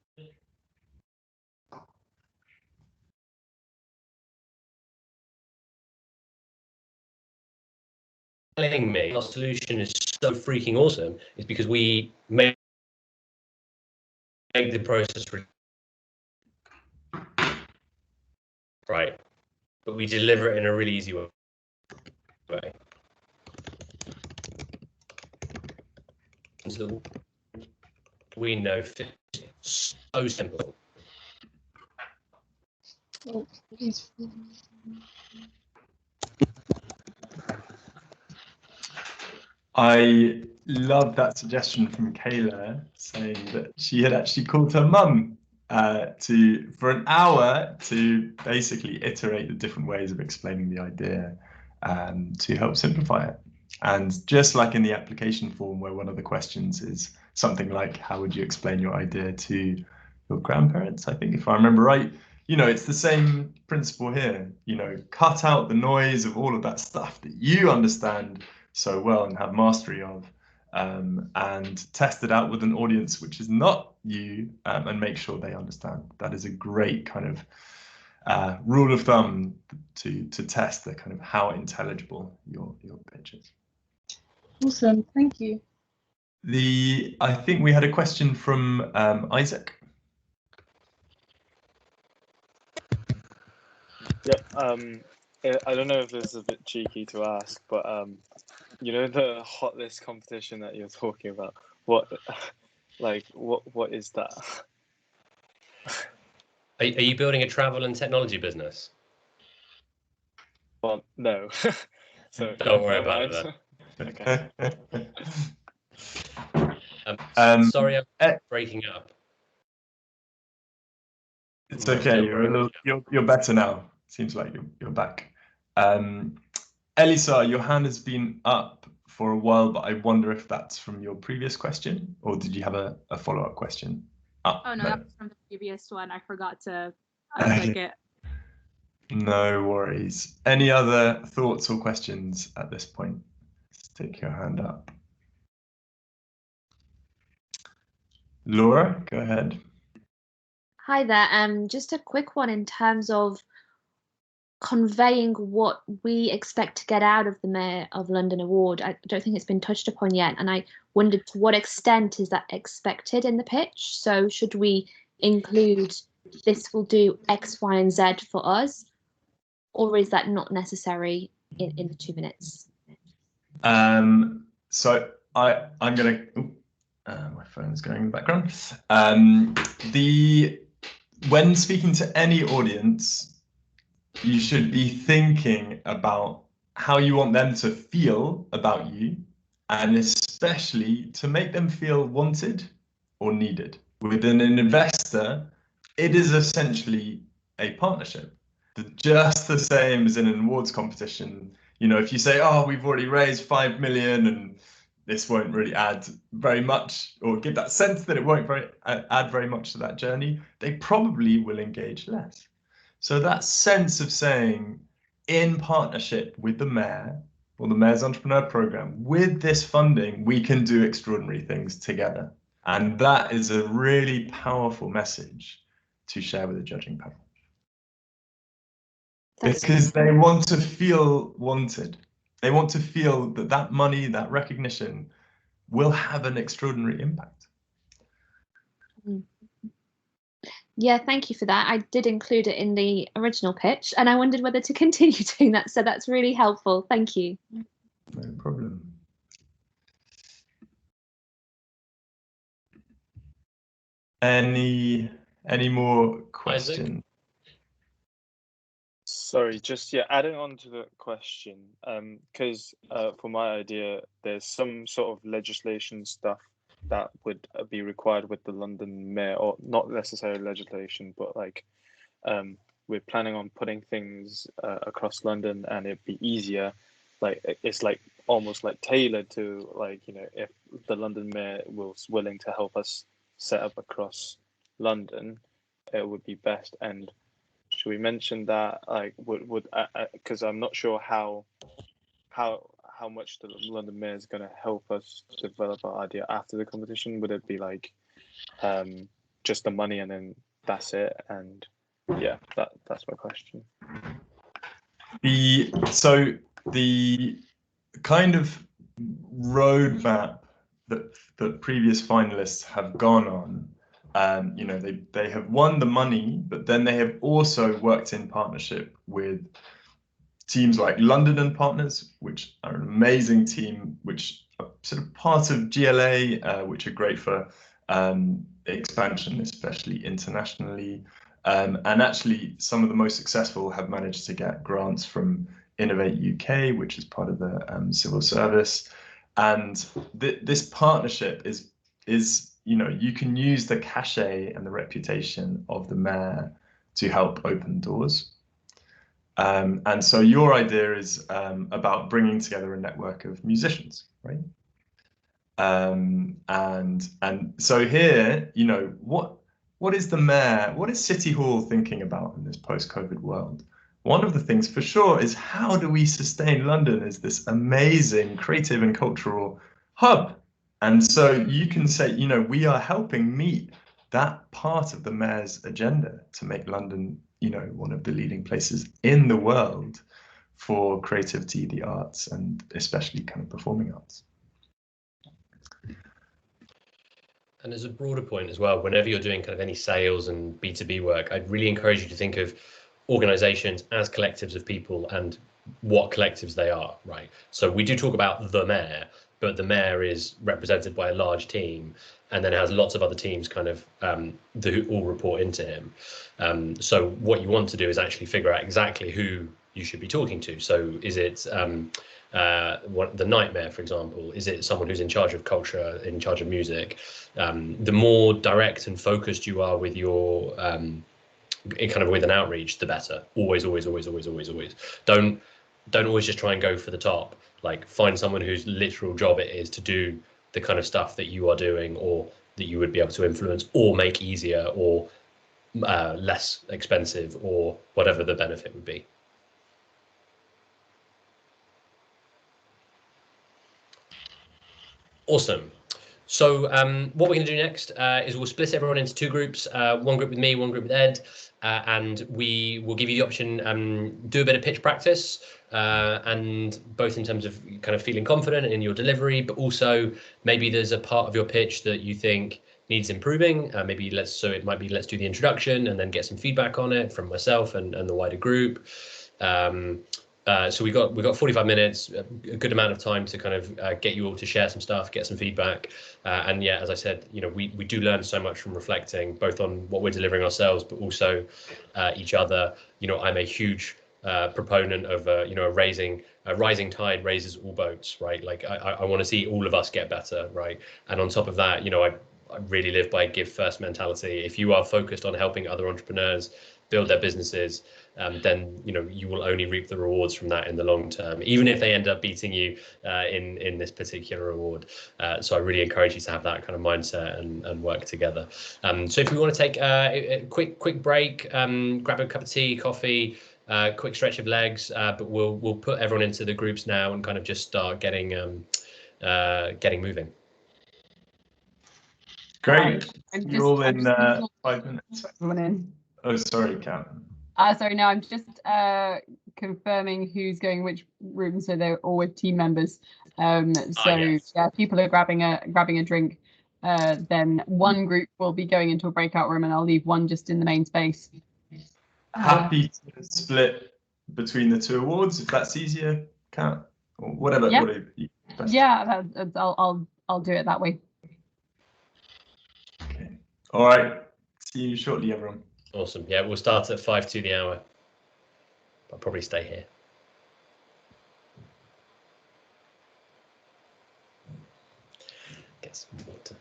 me our solution is so freaking awesome is because we make the process right, but we deliver it in a really easy way. So we know it's so simple. Oh, love that suggestion from Kayla, saying that she had actually called her mum for an hour to basically iterate the different ways of explaining the idea to help simplify it. And just like in the application form, where one of the questions is something like, how would you explain your idea to your grandparents? I think if I remember right, it's the same principle here. Cut out the noise of all of that stuff that you understand so well and have mastery of, and test it out with an audience which is not you, and make sure they understand. That is a great kind of rule of thumb to test the kind of how intelligible your pitch is. Awesome, thank you. I think we had a question from Isaac. Yep. I don't know if this is a bit cheeky to ask, but the hot list competition that you're talking about, what is that? Are you building a travel and technology business? Well, no. So don't worry about it then. Okay. Sorry, I'm breaking up. It's okay. You're better now. Seems like you're back. Elisa, your hand has been up for a while, but I wonder if that's from your previous question, or did you have a follow-up question? Oh no, that was from the previous one. I forgot to unclick it. No worries. Any other thoughts or questions at this point? Stick your hand up. Laura, go ahead. Hi there. Just a quick one in terms of conveying what we expect to get out of the Mayor of London award. I don't think it's been touched upon yet, and I wondered to what extent is that expected in the pitch? So should we include this will do X, Y, and Z for us, or is that not necessary in the 2 minutes? So I'm gonna. My phone's going in the background. When speaking to any audience, you should be thinking about how you want them to feel about you, and especially to make them feel wanted or needed. Within an investor, it is essentially a partnership. Just the same as in an awards competition. If you say, oh, we've already raised 5 million and this won't really add very much, or give that sense that it won't add very much to that journey, they probably will engage less. So that sense of saying, in partnership with the Mayor or the Mayor's Entrepreneur Programme, with this funding, we can do extraordinary things together. And that is a really powerful message to share with the judging panel. Because they want to feel wanted. They want to feel that that money, that recognition will have an extraordinary impact. Yeah, thank you for that. I did include it in the original pitch, and I wondered whether to continue doing that. So that's really helpful. Thank you. No problem. Any more questions? Sorry, just adding on to the question, because for my idea, there's some sort of legislation stuff that would be required with the London Mayor, or not necessarily legislation, but like we're planning on putting things across London, and it'd be easier. Like it's like almost like tailored to if the London Mayor was willing to help us set up across London, it would be best. And should we mention that would because I'm not sure how much the London Mayor is going to help us develop our idea after the competition? Would it be like just the money and then that's it? And yeah, that's my question. So the kind of roadmap that previous finalists have gone on, they have won the money, but then they have also worked in partnership with teams like London and Partners, which are an amazing team, which are sort of part of GLA, which are great for expansion, especially internationally. And actually, some of the most successful have managed to get grants from Innovate UK, which is part of the civil service. And this partnership is, you know, you can use the cachet and the reputation of the mayor to help open doors. And so your idea is about bringing together a network of musicians, right? And so here, you know, what is the mayor, what is City Hall thinking about in this post-COVID world? One of the things for sure is, how do we sustain London as this amazing creative and cultural hub? And so you can say, you know, we are helping meet that part of the mayor's agenda to make London, you know, one of the leading places in the world for creativity, the arts, and especially kind of performing arts. And as a broader point as well, whenever you're doing kind of any sales and B2B work, I'd really encourage you to think of organizations as collectives of people and what collectives they are, right? So we do talk about the mayor, but the mayor is represented by a large team, and then has lots of other teams kind of who all report into him. So what you want to do is actually figure out exactly who you should be talking to. So is it the nightmare, for example? Is it someone who's in charge of culture, in charge of music? The more direct and focused you are with your kind of with an outreach, the better. Always. Don't always just try and go for the top. Like, find someone whose literal job it is to do the kind of stuff that you are doing, or that you would be able to influence or make easier or less expensive, or whatever the benefit would be. Awesome. So what we're going to do next is we'll split everyone into two groups, one group with me, one group with Ed, and we will give you the option, do a bit of pitch practice, and both in terms of kind of feeling confident in your delivery, but also maybe there's a part of your pitch that you think needs improving. Maybe let's do the introduction and then get some feedback on it from myself and the wider group. So we got 45 minutes, a good amount of time to kind of get you all to share some stuff, get some feedback, and yeah, as I said, you know, we do learn so much from reflecting, both on what we're delivering ourselves, but also each other. You know, I'm a huge proponent of you know, a rising tide raises all boats, right? Like I want to see all of us get better, right? And on top of that, you know, I really live by a give first mentality. If you are focused on helping other entrepreneurs build their businesses, then you know, you will only reap the rewards from that in the long term, even if they end up beating you in this particular award. So I really encourage you to have that kind of mindset and work together. So if we want to take a quick break, grab a cup of tea, coffee, quick stretch of legs, but we'll put everyone into the groups now and kind of just start getting moving. Great. I'm You're all in just 5 minutes. everyone in. Oh, sorry, Kat. Sorry, no, I'm just confirming who's going which room, so they're all with team members. So Yes. yeah, people are grabbing a drink. Then one group will be going into a breakout room, and I'll leave one just in the main space. Happy to split between the two awards if that's easier, Kat, or whatever. Yeah. Whatever you best. Yeah, I'll do it that way. Okay. All right. See you shortly, everyone. Awesome. Yeah, we'll start at 5 to the hour. I'll probably stay here. Get some water.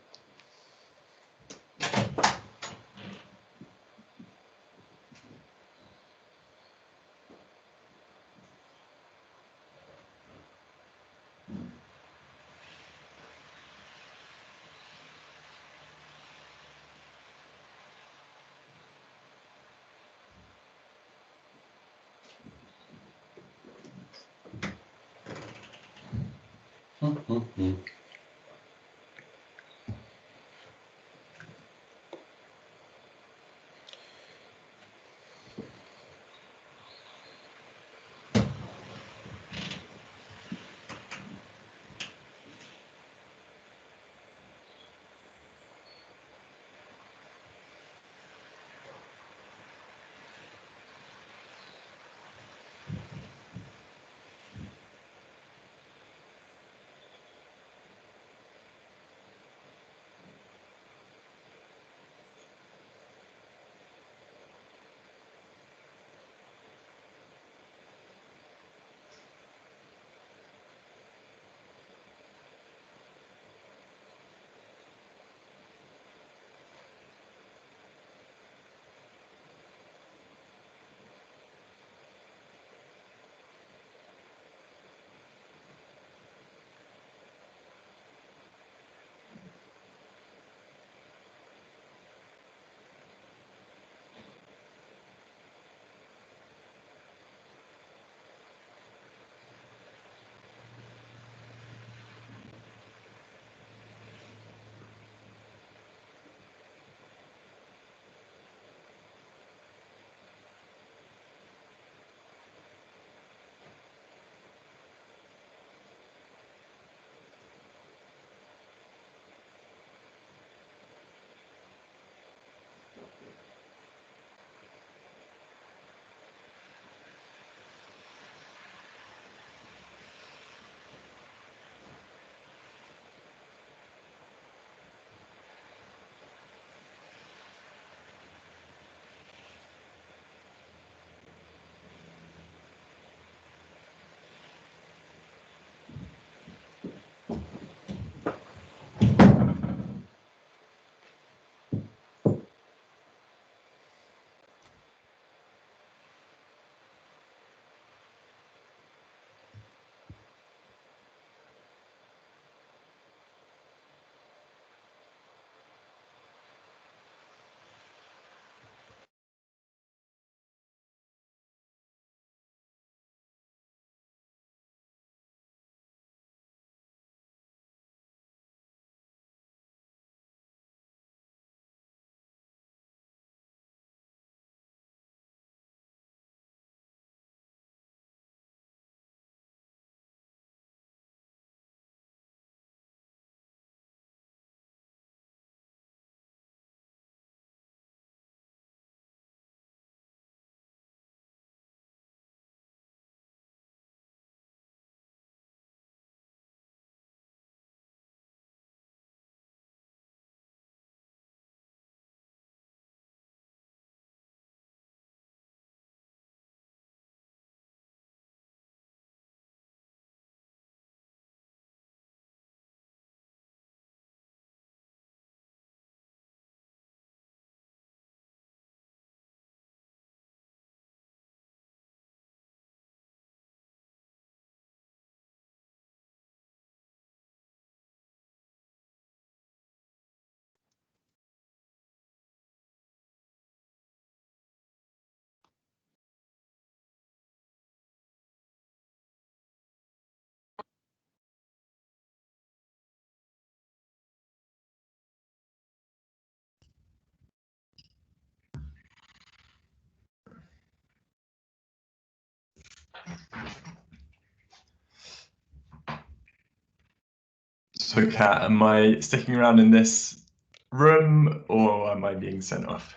So, Kat, am I sticking around in this room or am I being sent off?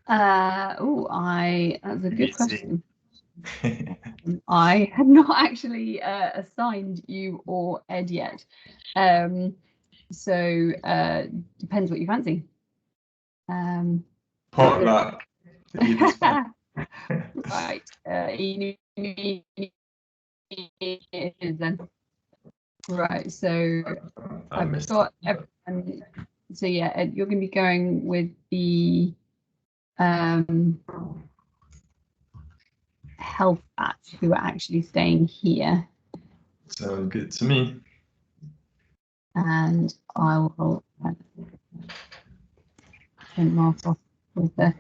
That's a good Easy. question. I had not actually assigned you or Ed yet. So depends what you fancy. Potluck. Either's fine. Right. Then. Right. So I I've missed got it. everyone. So yeah, Ed, you're going to be going with the health batch who are actually staying here. Sounds good to me. And I will mark off with the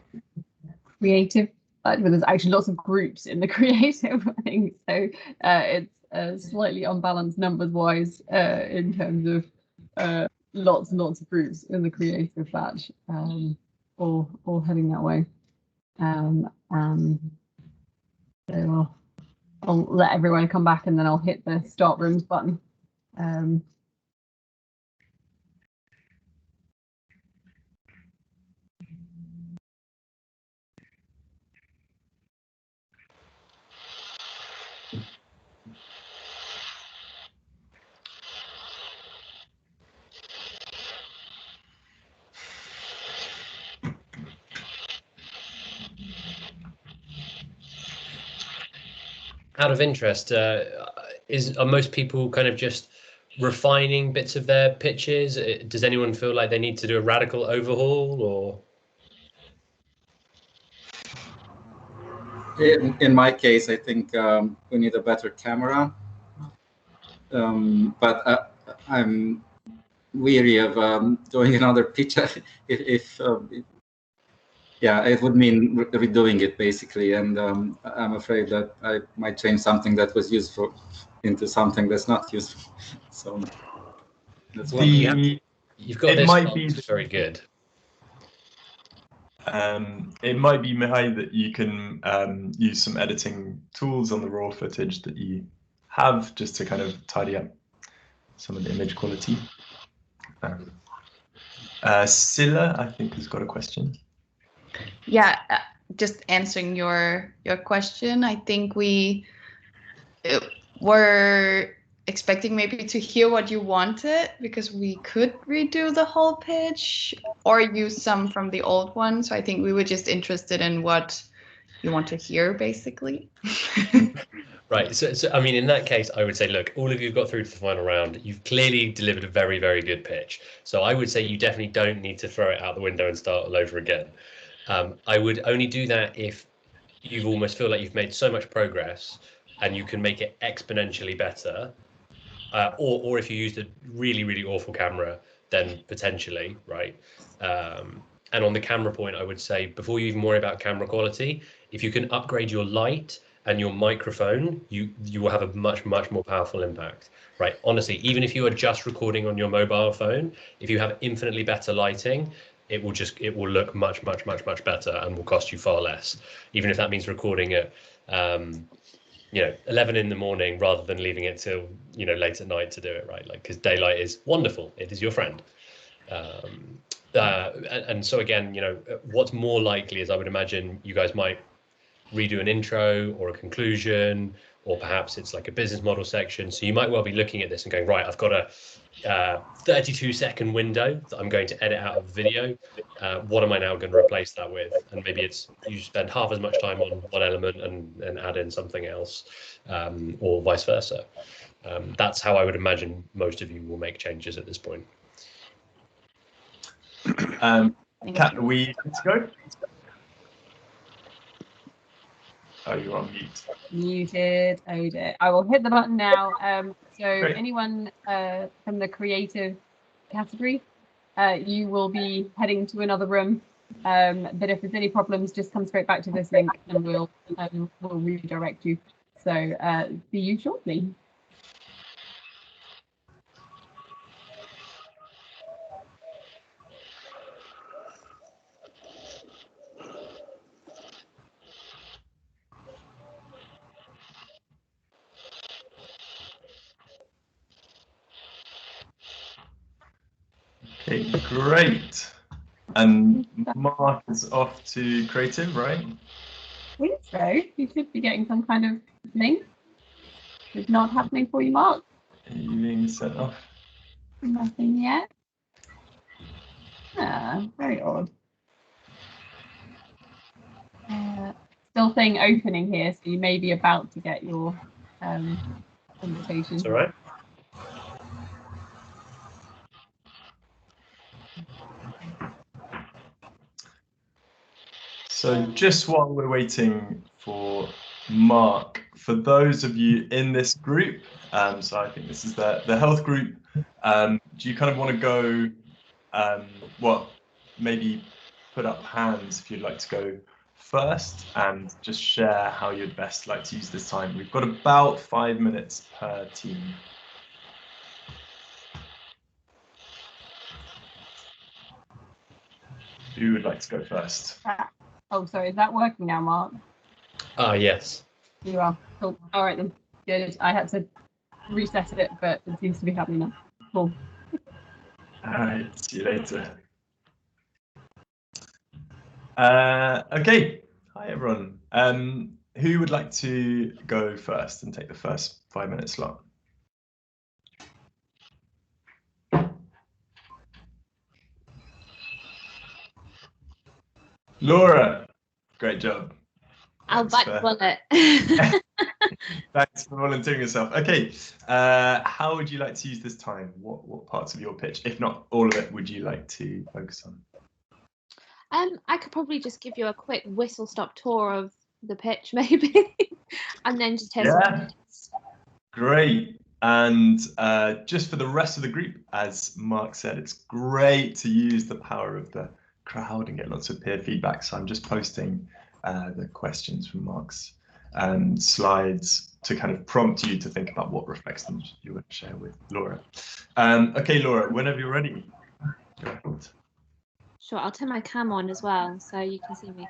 creative, but there's actually lots of groups in the creative thing, so it's slightly unbalanced numbers wise in terms of lots and lots of groups in the creative batch, all heading that way. So I'll let everyone come back and then I'll hit the start rooms button. Out of interest, are most people kind of just refining bits of their pitches? Does anyone feel like they need to do a radical overhaul, or? In my case, I think we need a better camera. But I'm weary of doing another pitch. if yeah, it would mean redoing it basically, and I'm afraid that I might change something that was useful into something that's not useful. So that's one. You've got It this might one, be which is very good. It might be, Mihai, that you can use some editing tools on the raw footage that you have just to kind of tidy up some of the image quality. Scylla, I think, has got a question. Yeah, just answering your question, I think we were expecting maybe to hear what you wanted, because we could redo the whole pitch or use some from the old one. So I think we were just interested in what you want to hear, basically. Right. So I mean, in that case, I would say, look, all of you have got through to the final round. You've clearly delivered a very, very good pitch. So I would say you definitely don't need to throw it out the window and start all over again. I would only do that if you almost feel like you've made so much progress and you can make it exponentially better. Or if you used a really, really awful camera, then potentially, right? And on the camera point, I would say, before you even worry about camera quality, if you can upgrade your light and your microphone, you will have a much more powerful impact, right? Honestly, even if you are just recording on your mobile phone, if you have infinitely better lighting, it will look much better and will cost you far less, even if that means recording at 11 in the morning rather than leaving it till late at night to do it, right? Like, because daylight is wonderful, it is your friend. And so again, what's more likely is, I would imagine you guys might redo an intro or a conclusion, or perhaps it's like a business model section. So you might well be looking at this and going, right, I've got a 32-second window that I'm going to edit out of the video. What am I now going to replace that with? And maybe it's you spend half as much time on one element and add in something else, or vice versa. That's how I would imagine most of you will make changes at this point. Kat, are we good to go? Oh, you're on mute. Muted. Oh dear. I will hit the button now. So Great. anyone from the creative category, you will be heading to another room. But if there's any problems, just come straight back to this link and we'll redirect you. So see you shortly. Okay, great. And Mark is off to creative, right? I think so. You should be getting some kind of link. It's not happening for you, Mark. Are you being sent off? Nothing yet. Ah, very odd. Still saying opening here, so you may be about to get your invitation. It's all right. So just while we're waiting for Mark, for those of you in this group, so I think this is the health group, do you kind of want to go, well, maybe put up hands if you'd like to go first and just share how you'd best like to use this time. We've got about 5 minutes per team. Who would like to go first? Oh, sorry, is that working now, Mark? Yes. You are. Cool. All right then. Good. I had to reset it, but it seems to be happening now. Cool. All right. See you later. Okay. Hi everyone. Who would like to go first and take the first 5 minute slot? Laura, great job. I'll Thanks back for- bullet. Thanks for volunteering yourself. Okay, how would you like to use this time? What parts of your pitch, if not all of it, would you like to focus on? I could probably just give you a quick whistle-stop tour of the pitch, maybe, and then just hear some comments. Great. And just for the rest of the group, as Mark said, it's great to use the power of the crowd and get lots of peer feedback. So I'm just posting the questions from Mark's slides to kind of prompt you to think about what reflections you would share with Laura. Okay, Laura, whenever you're ready. Go ahead. Sure, I'll turn my cam on as well so you can see me.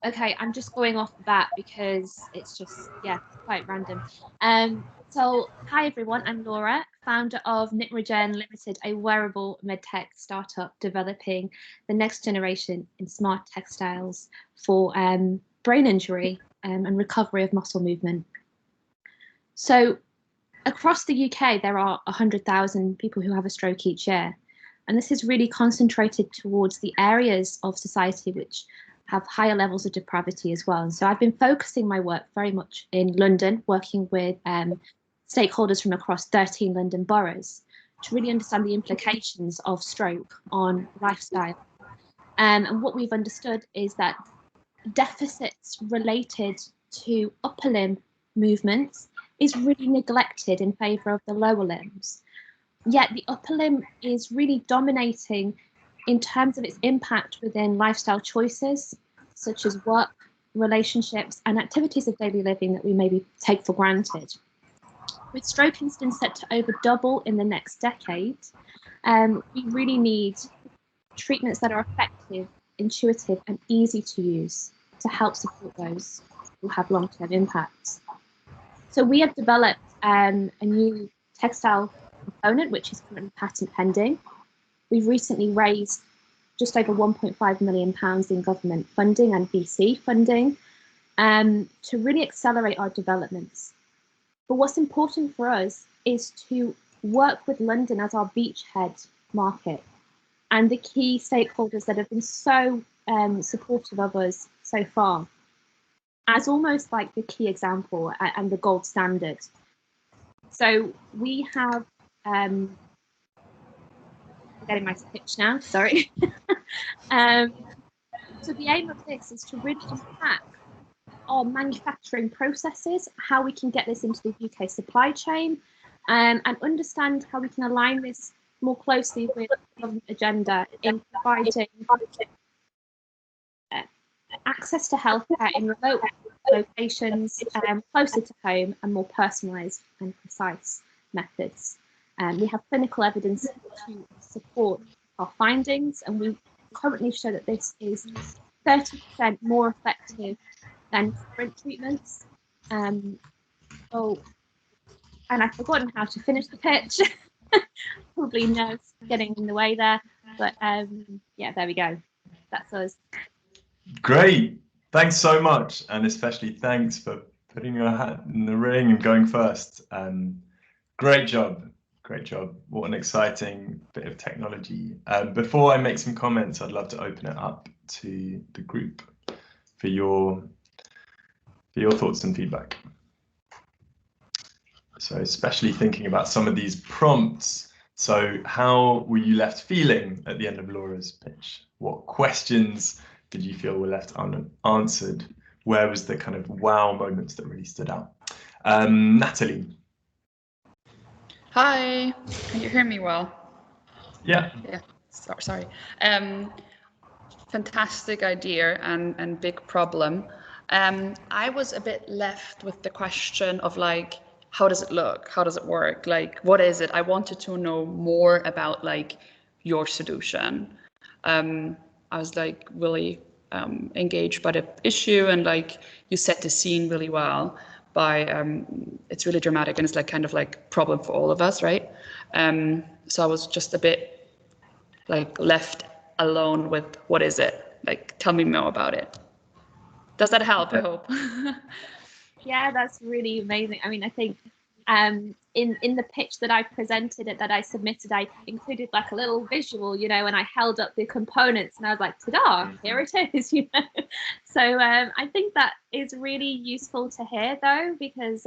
Okay, I'm just going off the bat because it's just, yeah, quite random. So, hi everyone, I'm Laura, founder of Nitrogen Limited, a wearable medtech startup developing the next generation in smart textiles for brain injury and recovery of muscle movement. So, across the UK, there are 100,000 people who have a stroke each year. And this is really concentrated towards the areas of society which have higher levels of depravity as well. And so I've been focusing my work very much in London, working with stakeholders from across 13 London boroughs to really understand the implications of stroke on lifestyle. And what we've understood is that deficits related to upper limb movements is really neglected in favour of the lower limbs. Yet the upper limb is really dominating in terms of its impact within lifestyle choices, such as work, relationships, and activities of daily living that we maybe take for granted. With stroke incidence set to over double in the next decade, we really need treatments that are effective, intuitive, and easy to use to help support those who have long-term impacts. So we have developed a new textile component, which is currently patent pending. We've recently raised just over £1.5 million in government funding and VC funding to really accelerate our developments. But what's important for us is to work with London as our beachhead market and the key stakeholders that have been so supportive of us so far as almost like the key example and the gold standard. So we have I'm getting my pitch now, sorry. So the aim of this is to really unpack our manufacturing processes, how we can get this into the UK supply chain, and understand how we can align this more closely with the government agenda in providing access to healthcare in remote locations, closer to home, and more personalised and precise methods. We have clinical evidence to support our findings, and we currently show that this is 30% more effective than current treatments. And I've forgotten how to finish the pitch. Probably nerves getting in the way there. But yeah, there we go. That's us. Great. Thanks so much. And especially thanks for putting your hat in the ring and going first. Great job. Great job. What an exciting bit of technology. Before I make some comments, I'd love to open it up to the group for your thoughts and feedback. So especially thinking about some of these prompts. So how were you left feeling at the end of Laura's pitch? What questions did you feel were left unanswered? Where was the kind of wow moments that really stood out? Natalie. Hi, can you hear me well? Yeah. Yeah, sorry. Fantastic idea and big problem. I was a bit left with the question of like, how does it look? How does it work? Like, what is it? I wanted to know more about like your solution. I was like really engaged by the issue, and like you set the scene really well by it's really dramatic, and it's like kind of like problem for all of us, right? So I was just a bit like left alone with what is it? Like, tell me more about it. Does that help? I hope. Yeah, that's really amazing. I mean, I think in the pitch that I presented it, that I submitted, I included like a little visual, you know, and I held up the components and I was like, ta-da, here it is, you know. So I think that is really useful to hear though, because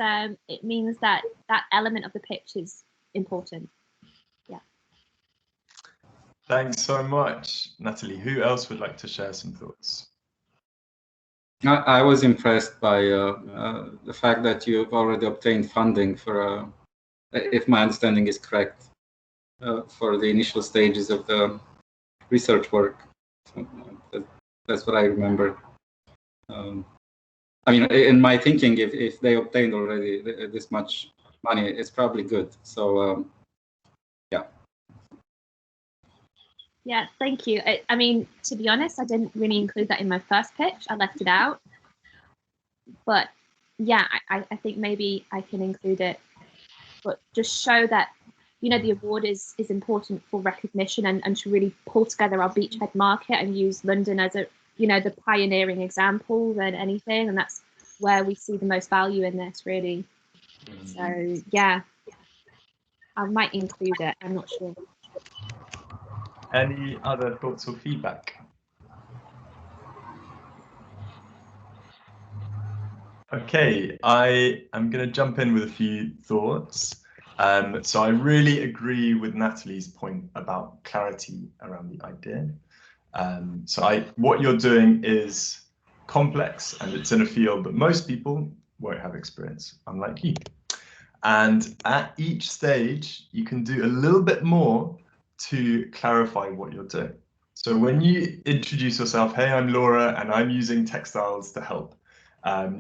it means that that element of the pitch is important. Yeah. Thanks so much, Natalie. Who else would like to share some thoughts? I was impressed by the fact that you've already obtained funding for, if my understanding is correct, for the initial stages of the research work. So, that's what I remember. I mean, in my thinking, if they obtained already this much money, it's probably good. So, yeah. Yeah, thank you. I mean, to be honest, I didn't really include that in my first pitch. I left it out. But yeah, I think maybe I can include it, but just show that, you know, the award is important for recognition and to really pull together our beachhead market and use London as a, you know, the pioneering example than anything. And that's where we see the most value in this, really. So yeah, I might include it. I'm not sure. Any other thoughts or feedback? Okay, I am going to jump in with a few thoughts. So I really agree with Natalie's point about clarity around the idea. What you're doing is complex and it's in a field that most people won't have experience, unlike you. And at each stage, you can do a little bit more to clarify what you're doing. So when you introduce yourself, hey, I'm Laura, and I'm using textiles to help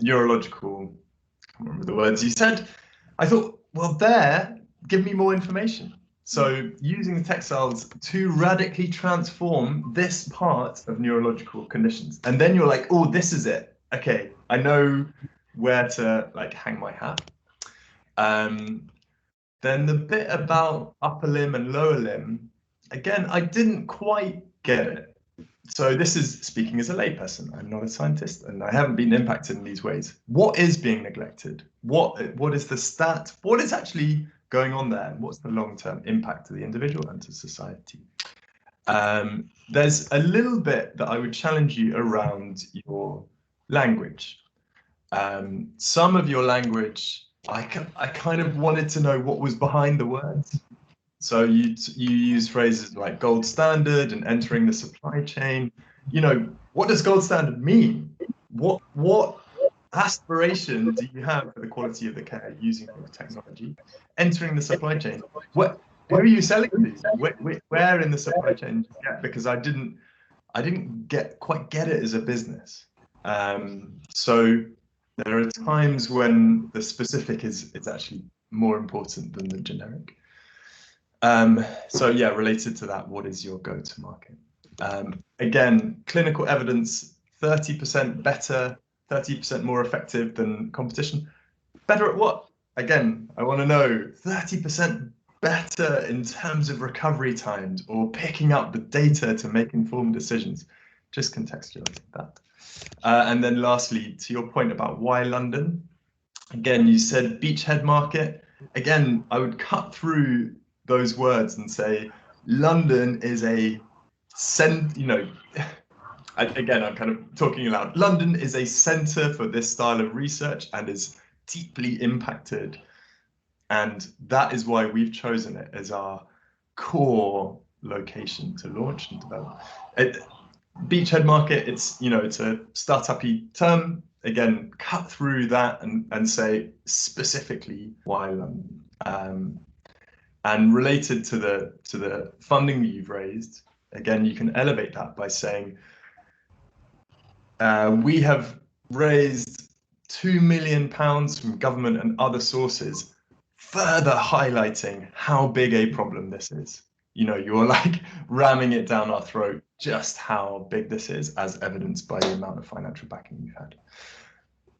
neurological, I can't remember the words you said. I thought, well, give me more information. So using the textiles to radically transform this part of neurological conditions. And then you're like, oh, this is it. Okay, I know where to like hang my hat. Then the bit about upper limb and lower limb, again, I didn't quite get it. So this is speaking as a layperson. I'm not a scientist and I haven't been impacted in these ways. What is being neglected? What is the stat? What is actually going on there? What's the long-term impact to the individual and to society? There's a little bit that I would challenge you around your language. Some of your language, I kind of wanted to know what was behind the words. So you use phrases like gold standard and entering the supply chain. You know, what does gold standard mean? What aspiration do you have for the quality of the care using your technology? Entering the supply chain. Who are you selling to? Where in the supply chain do you get? Because I didn't quite get it as a business. So there are times when the specific is actually more important than the generic. So yeah, related to that, what is your go-to-market? Again, clinical evidence, 30% better, 30% more effective than competition. Better at what? Again, I want to know, 30% better in terms of recovery times or picking up the data to make informed decisions. Just contextualizing that. And then lastly, to your point about why London, again, you said beachhead market. Again, I would cut through those words and say London is a again, I'm kind of talking aloud. London is a center for this style of research and is deeply impacted. And that is why we've chosen it as our core location to launch and develop. Beachhead market, it's a startup-y term. Again, cut through that and say specifically why London. And related to the funding that you've raised, again, you can elevate that by saying we have raised £2 million from government and other sources, further highlighting how big a problem this is. You're like ramming it down our throat just how big this is, as evidenced by the amount of financial backing you've had.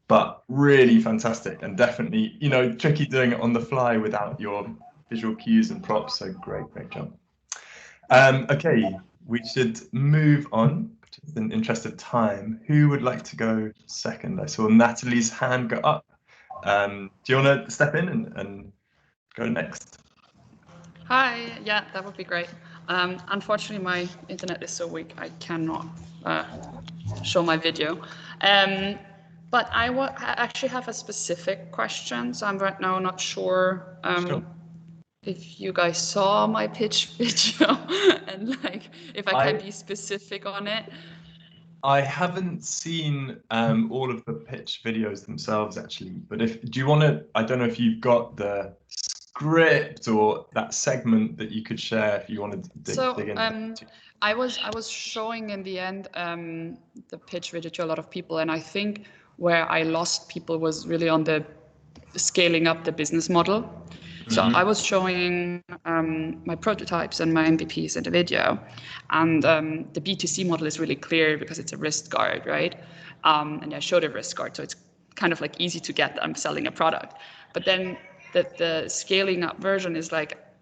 But really fantastic, and definitely, tricky doing it on the fly without your visual cues and props. So great job. Okay, we should move on. Just in interest of time, who would like to go second? I saw Natalie's hand go up. Do you want to step in and go next? Hi, yeah, that would be great. Unfortunately, my internet is so weak, I cannot show my video. But I actually have a specific question, so I'm right now not sure, Sure. if you guys saw my pitch video and if I can be specific on it. I haven't seen all of the pitch videos themselves actually, but do you want to? I don't know if you've got the script or that segment that you could share if you want to dig in. I was showing in the end the pitch video to a lot of people, and I think where I lost people was really on the scaling up the business model. So I was showing my prototypes and my MVPs in the video, and the B2C model is really clear because it's a wrist guard, right? And I showed a wrist guard, so it's kind of easy to get that I'm selling a product. But then the scaling up version is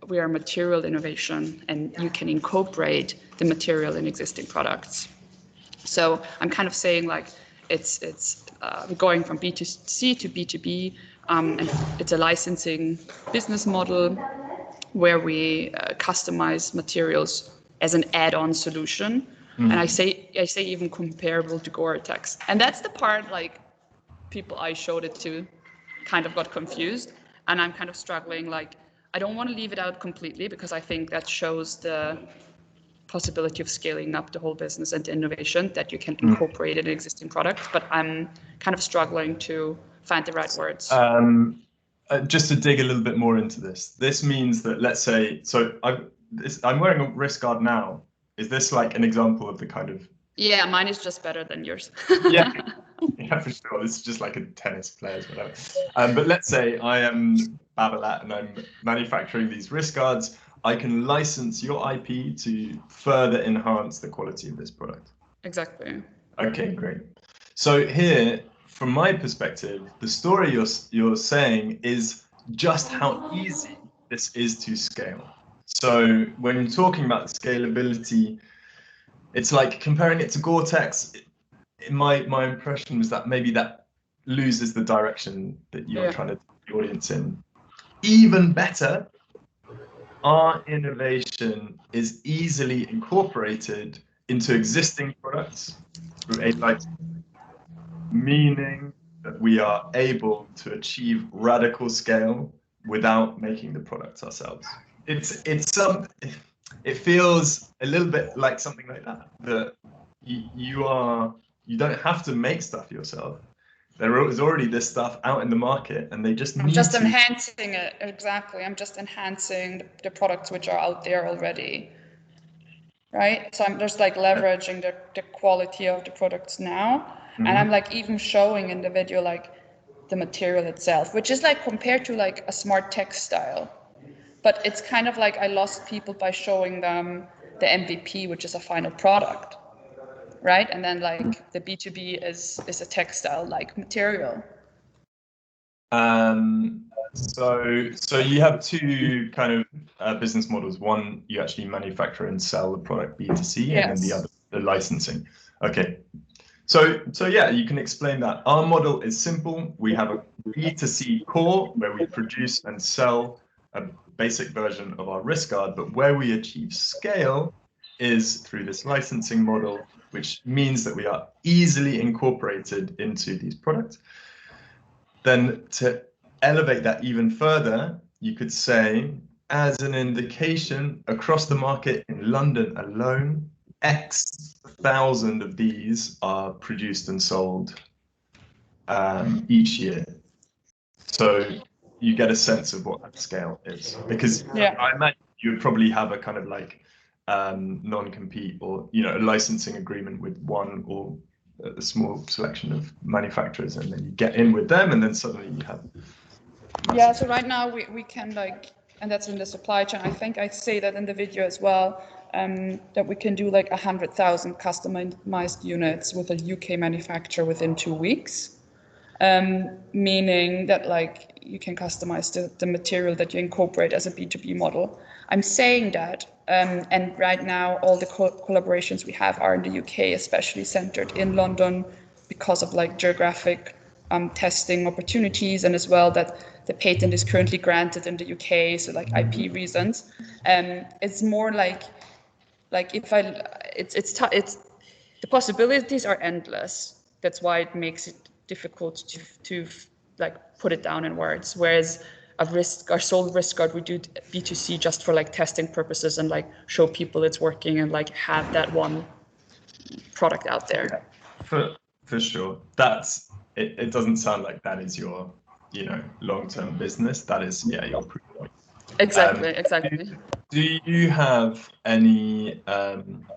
we are material innovation, and you can incorporate the material in existing products. So I'm kind of saying it's we're going from B2C to B2B. And it's a licensing business model where we customize materials as an add-on solution. And I say even comparable to Gore-Tex. And that's the part people I showed it to kind of got confused. And I'm kind of struggling. I don't want to leave it out completely because I think that shows the possibility of scaling up the whole business and the innovation that you can incorporate in existing products. But I'm kind of struggling to find the right words. Just to dig a little bit more into this means that, let's say, so I'm wearing a wrist guard now. Is this an example of the kind of? Yeah, mine is just better than yours. Yeah, for sure. This is just like a tennis player's whatever. But let's say I am Babolat and I'm manufacturing these wrist guards. I can license your IP to further enhance the quality of this product. Exactly. Okay, great. So here, from my perspective, the story you're saying is just how easy this is to scale. So when you're talking about scalability, it's like comparing it to Gore-Tex. My impression was that maybe that loses the direction that you're trying to take the audience in. Even better, our innovation is easily incorporated into existing products through API, meaning that we are able to achieve radical scale without making the products ourselves. It feels a little bit like something like that you don't have to make stuff yourself. There is already this stuff out in the market, and they just enhancing it. Exactly. I'm just enhancing the products which are out there already. Right? So I'm just leveraging the quality of the products now. And I'm even showing in the video the material itself, which is compared to a smart textile. But it's kind of I lost people by showing them the MVP, which is a final product. Right? And then the B2B is a textile material. So you have two kind of business models. One, you actually manufacture and sell the product B2C, and then the other, the licensing. Okay. So yeah, you can explain that. Our model is simple. We have a B2C core where we produce and sell a basic version of our wrist guard, but where we achieve scale is through this licensing model, which means that we are easily incorporated into these products. Then to elevate that even further, you could say, as an indication, across the market in London alone, X thousand of these are produced and sold each year. So you get a sense of what that scale is, because I imagine you would probably have a kind of like non-compete or a licensing agreement with one or a small selection of manufacturers, and then you get in with them, and then suddenly you have. Yeah, so right now we can like, and that's in the supply chain. I think I say that in the video as well, that we can do like 100,000 customized units with a UK manufacturer within 2 weeks. Meaning that like you can customize the material that you incorporate as a B2B model. I'm saying that, and right now all the collaborations we have are in the UK, especially centered in London because of like geographic testing opportunities, and as well that the patent is currently granted in the UK, so like IP reasons. It's more like if it's the possibilities are endless. That's why it makes it difficult to like put it down in words. Whereas our sole wrist guard, we do B2C just for like testing purposes and like show people it's working and like have that one product out there. For sure. That's it. It doesn't sound like that is your long-term business. That is your proof point. Exactly. Do you have any?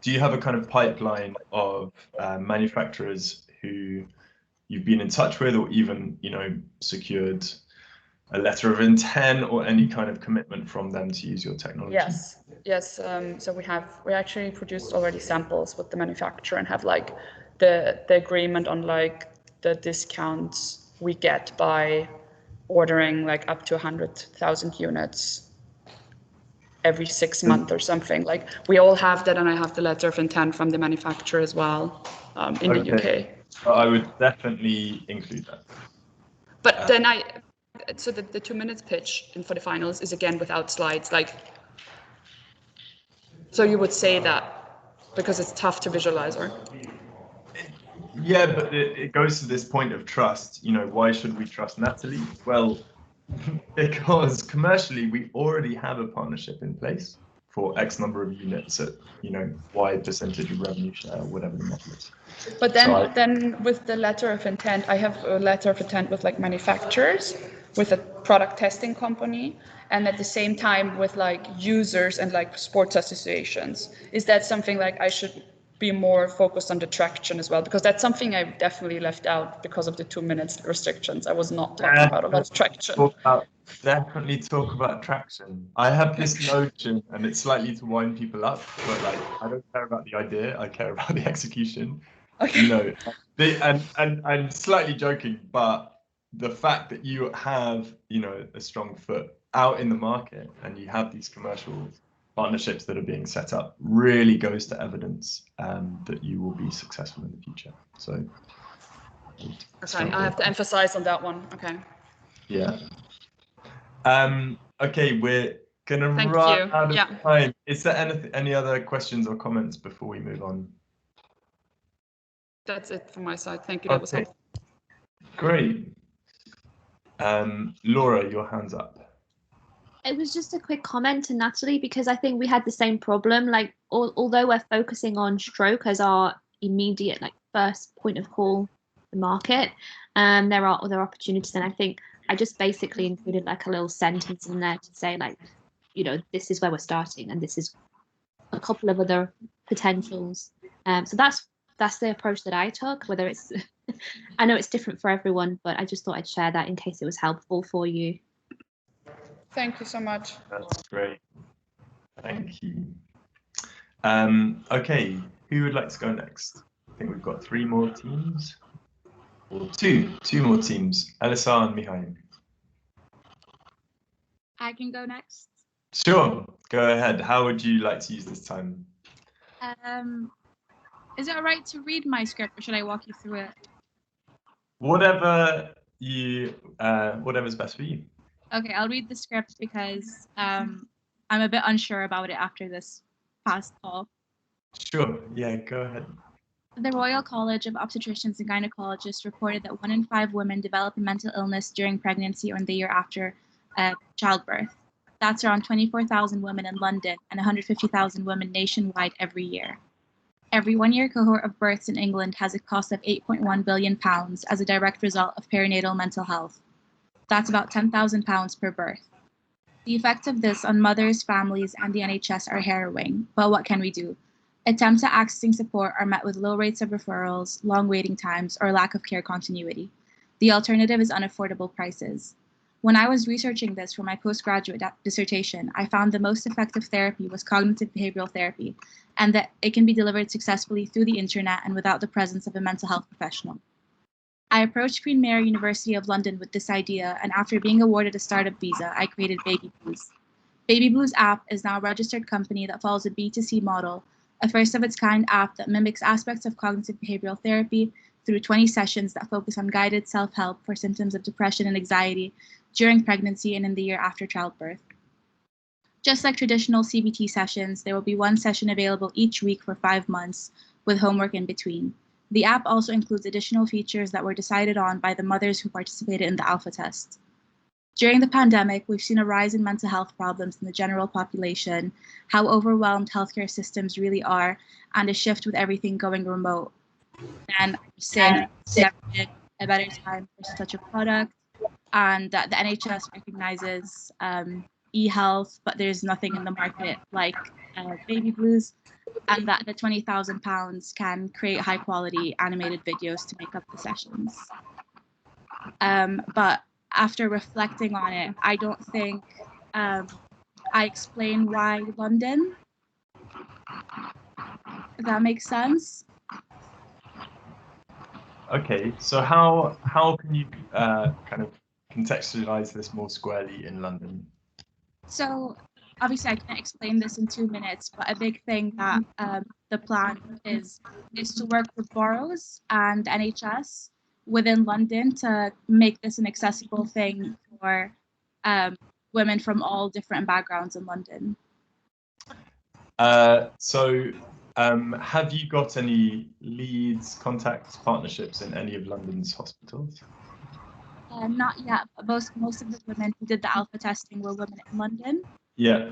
Do you have a kind of pipeline of manufacturers who you've been in touch with, or even secured a letter of intent or any kind of commitment from them to use your technology? Yes. So we actually produced already samples with the manufacturer and have like the agreement on like the discounts we get by ordering like up to 100,000 units every 6 months or something. Like we all have that, and I have the letter of intent from the manufacturer as well in the UK. I would definitely include that. But then so the 2 minutes pitch for the finals is again without slides. Like, so you would say that because it's tough to visualize, or? Yeah, but it goes to this point of trust. Why should we trust Natalie? Well, because commercially we already have a partnership in place for X number of units at Y percentage of revenue share, whatever the model is. But then with the letter of intent, I have a letter of intent with like manufacturers, with a product testing company, and at the same time with like users and like sports associations. Is that something like I should be more focused on the traction as well? Because that's something I definitely left out because of the 2 minutes restrictions. I was not talking about a lot of traction. Definitely talk about traction. I have this notion, and it's slightly to wind people up, but like I don't care about the idea, I care about the execution. Okay. I'm slightly joking, but the fact that you have a strong foot out in the market and you have these commercial partnerships that are being set up really goes to evidence that you will be successful in the future. So okay, I have to emphasize on that one. Okay. Yeah. Okay, we're gonna run out of time. Is there any other questions or comments before we move on? That's it from my side. Thank you. That was helpful. Great. Laura, your hand's up. It was just a quick comment to Natalie, because I think we had the same problem. Like, although we're focusing on stroke as our immediate first point of call, the market, there are other opportunities, and I think I just basically included a little sentence in there to say this is where we're starting, and this is a couple of other potentials. So that's the approach that I took. Whether it's I know it's different for everyone, but I just thought I'd share that in case it was helpful for you. Thank you so much. That's great. Thank you. Okay, who would like to go next? I think we've got 3 more teams. Or two more teams. Alisa and Mihail. I can go next. Sure, go ahead. How would you like to use this time? Is it all right to read my script, or should I walk you through it? Whatever's best for you. Okay, I'll read the script because I'm a bit unsure about it after this past call. Sure, yeah, go ahead. The Royal College of Obstetricians and Gynecologists reported that 1 in 5 women develop a mental illness during pregnancy or in the year after childbirth. That's around 24,000 women in London and 150,000 women nationwide every year. Every one-year cohort of births in England has a cost of £8.1 billion as a direct result of perinatal mental health. That's about £10,000 per birth. The effects of this on mothers, families, and the NHS are harrowing, but what can we do? Attempts at accessing support are met with low rates of referrals, long waiting times, or lack of care continuity. The alternative is unaffordable prices. When I was researching this for my postgraduate dissertation, I found the most effective therapy was cognitive behavioral therapy, and that it can be delivered successfully through the internet and without the presence of a mental health professional. I approached Queen Mary University of London with this idea, and after being awarded a startup visa, I created Baby Blues. Baby Blues app is now a registered company that follows a B2C model, a first-of-its-kind app that mimics aspects of cognitive behavioral therapy through 20 sessions that focus on guided self-help for symptoms of depression and anxiety during pregnancy and in the year after childbirth. Just like traditional CBT sessions, there will be one session available each week for 5 months, with homework in between. The app also includes additional features that were decided on by the mothers who participated in the alpha test. During the pandemic, we've seen a rise in mental health problems in the general population, how overwhelmed healthcare systems really are, and a shift with everything going remote. And I'm saying it's never been a better time for such a product, and that the NHS recognizes e-health, but there's nothing in the market like Baby Blues, and that the £20,000 can create high quality animated videos to make up the sessions. But after reflecting on it, I don't think I explain why London. If that makes sense. Okay, so how can you kind of contextualize this more squarely in London? So obviously I can't explain this in 2 minutes, but a big thing that the plan is to work with boroughs and NHS within London to make this an accessible thing for women from all different backgrounds in London. Have you got any leads, contacts, partnerships in any of London's hospitals? Not yet, but most of the women who did the alpha testing were women in London. Yeah.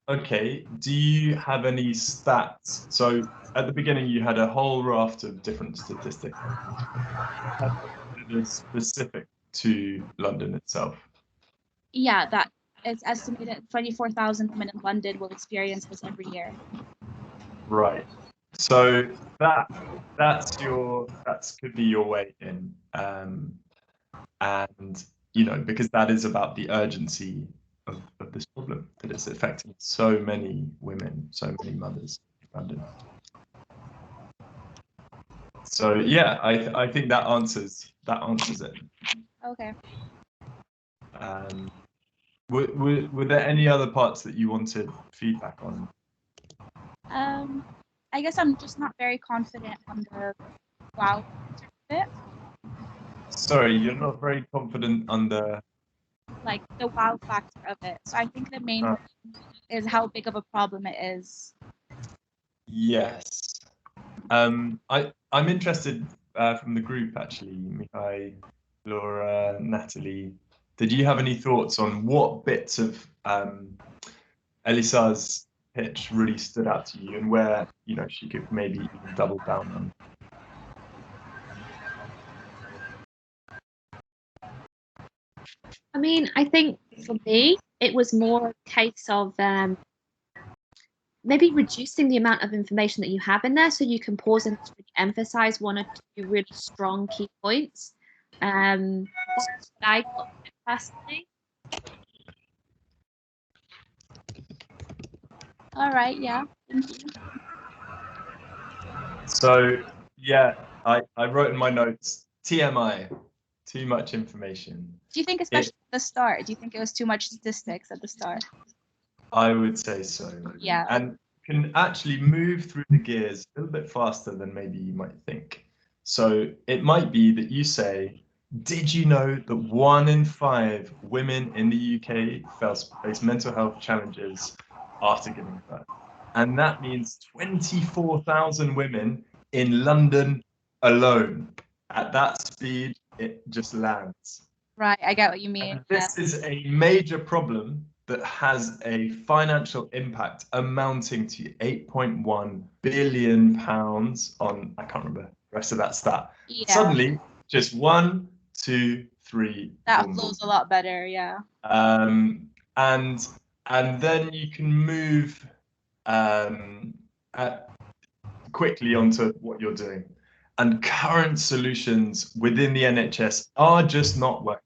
Okay. Do you have any stats? So at the beginning, you had a whole raft of different statistics. That is specific to London itself. Yeah, that it's estimated 24,000 women in London will experience this every year. Right. So that could be your way in, and because that is about the urgency of this problem, that it's affecting so many women, so many mothers in London. So yeah, I think that answers it. Okay. Were there any other parts that you wanted feedback on? I guess I'm just not very confident on the wow bit. Sorry, you're not very confident on the wow factor of it. So I think the main thing is how big of a problem it is. Yes. I'm interested from the group actually, Mihai, Laura, Natalie. Did you have any thoughts on what bits of Elisa's pitch really stood out to you, and where she could maybe even double down on? I mean, I think for me, it was more a case of maybe reducing the amount of information that you have in there so you can pause and really emphasize one or two really strong key points. That's what I got personally. All right, yeah. Thank you. So yeah, I wrote in my notes TMI. too much information. Do you think, especially at the start, do you think it was too much statistics at the start? I would say so. Yeah. And can actually move through the gears a little bit faster than maybe you might think. So it might be that you say, did you know that 1 in 5 women in the UK face mental health challenges after giving birth? And that means 24,000 women in London alone. At that speed, it just lands. Right, I get what you mean. And this is a major problem that has a financial impact amounting to £8.1 billion on, I can't remember the rest of that stat. Yeah. Suddenly, just 1, 2, 3. That boom, flows boom. a lot better, yeah. And then you can move quickly onto what you're doing. And current solutions within the NHS are just not working.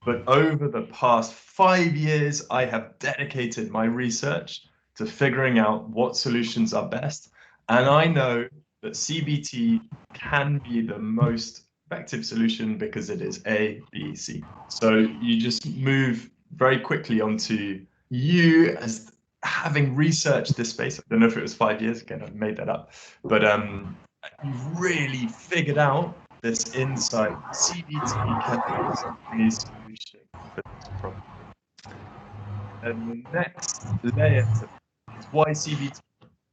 But over the past 5 years, I have dedicated my research to figuring out what solutions are best. And I know that CBT can be the most effective solution because it is A, B, C. So you just move very quickly onto you as having researched this space. I don't know if it was 5 years, again, I've made that up. But you've really figured out this insight. CBT can be a solution for this problem. And the next layer is why CBT.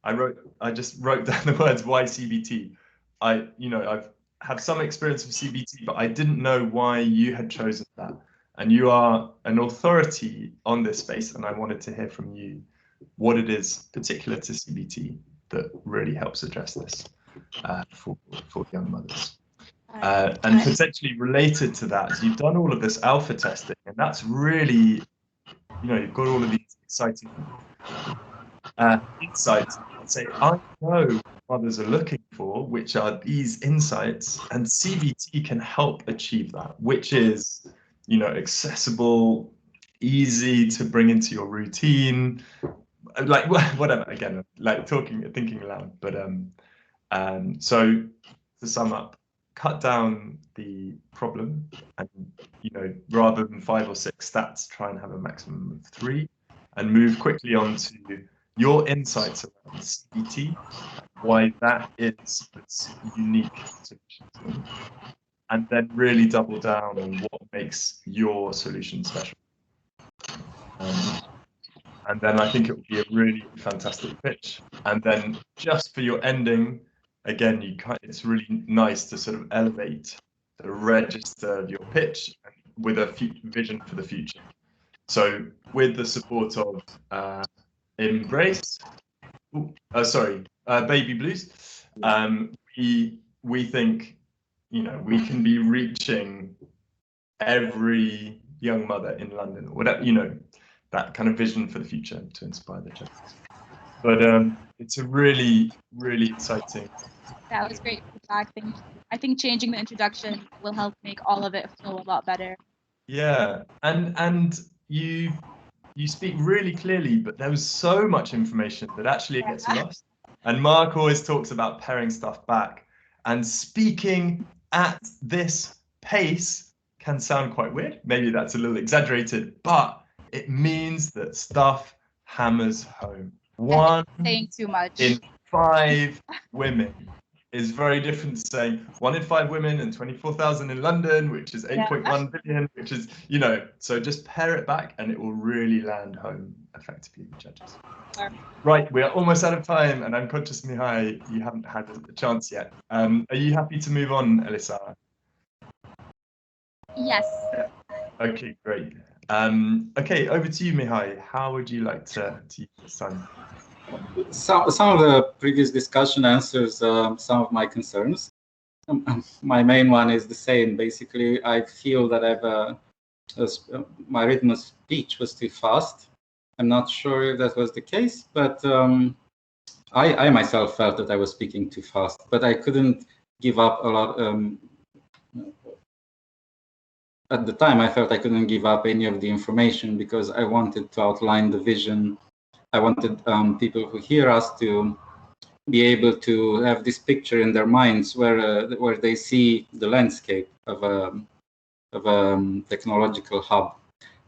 I just wrote down the words why CBT. I've had some experience of CBT, but I didn't know why you had chosen that. And you are an authority on this space, and I wanted to hear from you what it is particular to CBT that really helps address this for young mothers. And potentially related to that, you've done all of this alpha testing, and that's really, you've got all of these exciting insights. And say, I know what mothers are looking for, which are these insights, and CBT can help achieve that, which is, accessible, easy to bring into your routine, like whatever. Again, like thinking aloud. But so to sum up, cut down the problem, and rather than 5 or 6 stats, try and have a maximum of 3, and move quickly on to your insights around CBT, why that is its unique solution, and then really double down on what makes your solution special. And then I think it would be a really fantastic pitch. And then just for your ending, again, it's really nice to sort of elevate the register of your pitch with a vision for the future. So with the support of Embrace, Baby Blues, we think, we can be reaching every young mother in London, or whatever, that kind of vision for the future to inspire the child. But it's a really, really exciting. That was great feedback. Thank you. I think changing the introduction will help make all of it flow a lot better. Yeah, and you speak really clearly, but there was so much information that actually it gets lost. And Mark always talks about paring stuff back, and speaking at this pace can sound quite weird. Maybe that's a little exaggerated, but it means that stuff hammers home. 1 saying too much in 5 women is very different to saying 1 in 5 women and 24,000 in London, which is 8.1 billion, which is, so just pare it back and it will really land home effectively with judges. Right, we are almost out of time, and I'm conscious, Mihai, you haven't had a chance yet. Are you happy to move on, Elisa? Yes. Yeah. Okay, great. Okay, over to you, Mihai. How would you like to use this time? Some of the previous discussion answers some of my concerns. My main one is the same. Basically, I feel that my rhythm of speech was too fast. I'm not sure if that was the case, but I myself felt that I was speaking too fast. But I couldn't give up a lot. At the time, I felt I couldn't give up any of the information because I wanted to outline the vision. I wanted people who hear us to be able to have this picture in their minds where they see the landscape of technological hub.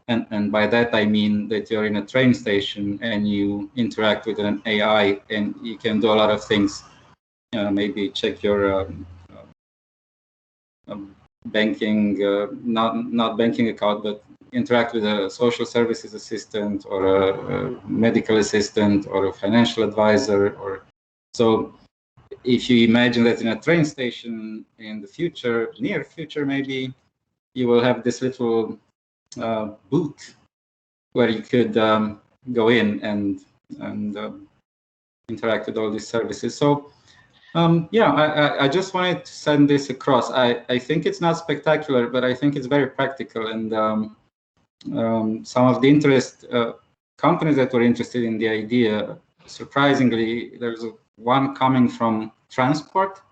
And by that I mean that you're in a train station and you interact with an AI and you can do a lot of things. Maybe check your banking, not banking account, but interact with a social services assistant or a medical assistant or a financial advisor. Or so if you imagine that in a train station in the future, near future maybe, you will have this little booth where you could go in and interact with all these services. So yeah, I just wanted to send this across. I think it's not spectacular, but I think it's very practical. And some of the companies that were interested in the idea, surprisingly, there's one coming from transport,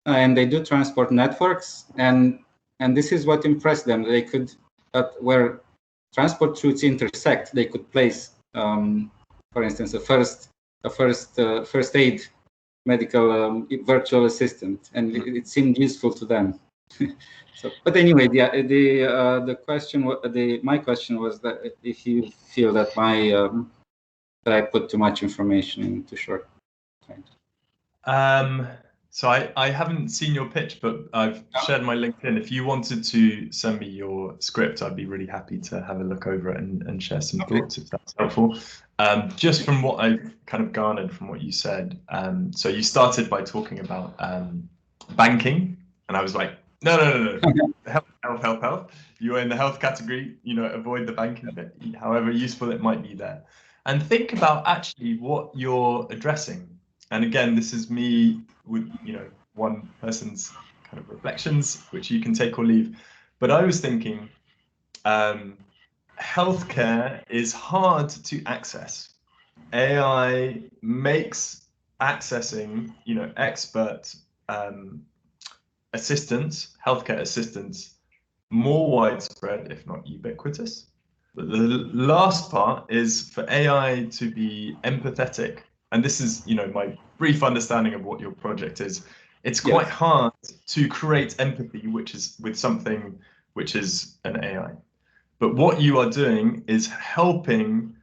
and they do transport networks. And this is what impressed them. They could, where transport routes intersect, they could place, for instance, a first aid medical virtual assistant, and it seemed useful to them. So, but anyway, the question, my question was that if you feel that that I put too much information in too short time. So I haven't seen your pitch, but I've shared my LinkedIn. If you wanted to send me your script, I'd be really happy to have a look over it and share some thoughts if that's helpful. Just from what I've kind of garnered from what you said, so you started by talking about banking, and I was like, no, health. You are in the health category, avoid the banking bit, however useful it might be there. And think about actually what you're addressing. And again, this is me with, one person's kind of reflections, which you can take or leave. But I was thinking, healthcare is hard to access. AI makes accessing, expert assistance, healthcare assistance, more widespread, if not ubiquitous. But the last part is for AI to be empathetic. And this is, my brief understanding of what your project is. It's quite hard to create empathy, which is with something which is an AI. But what you are doing is helping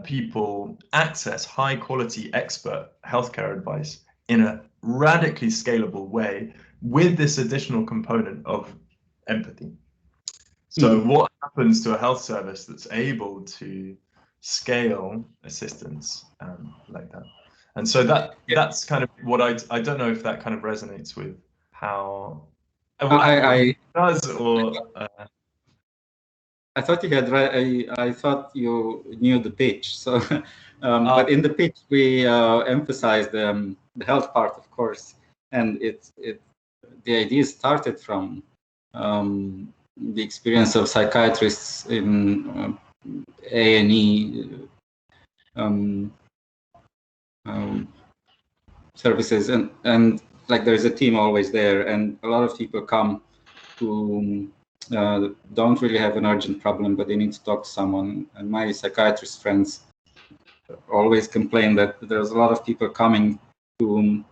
people access high quality expert healthcare advice in a radically scalable way with this additional component of empathy. So what happens to a health service that's able to scale assistance like that? And so that's kind of what I don't know if that kind of resonates with how it does, or I thought you had I thought you knew the pitch. So, but in the pitch we emphasized the health part, of course, and the idea started from the experience of psychiatrists in A&E services, and like there's a team always there, and a lot of people come who don't really have an urgent problem, but they need to talk to someone. And my psychiatrist friends always complain that there's a lot of people coming whose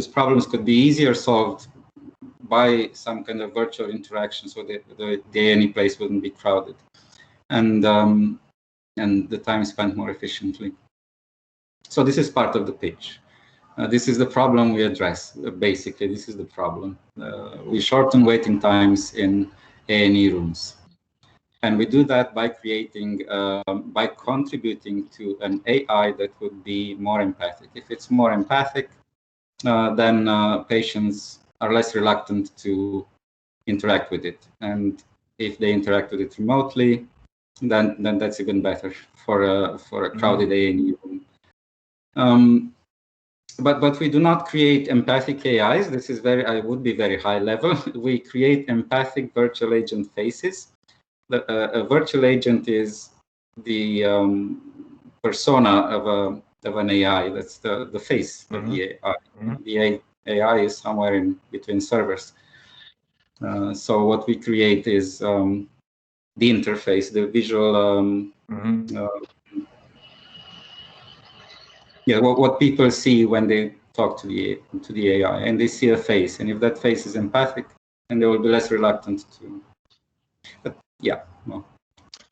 problems could be easier solved by some kind of virtual interaction, so that the A&E place wouldn't be crowded, and the time spent more efficiently. So this is part of the pitch. This is the problem we address. Basically, this is the problem. We shorten waiting times in A&E rooms, and we do that by creating, by contributing to an AI that would be more empathic. If it's more empathic, then patients are less reluctant to interact with it, and if they interact with it remotely, then that's even better for a crowded A&E room. But we do not create empathic AIs. This is would be very high level. We create empathic virtual agent faces. A virtual agent is the persona of an AI. That's the face of the AI. The AI is somewhere in between servers. So what we create is the interface, the visual. What people see when they talk to the AI, and they see a face, and if that face is empathic, and they will be less reluctant to. But yeah, well.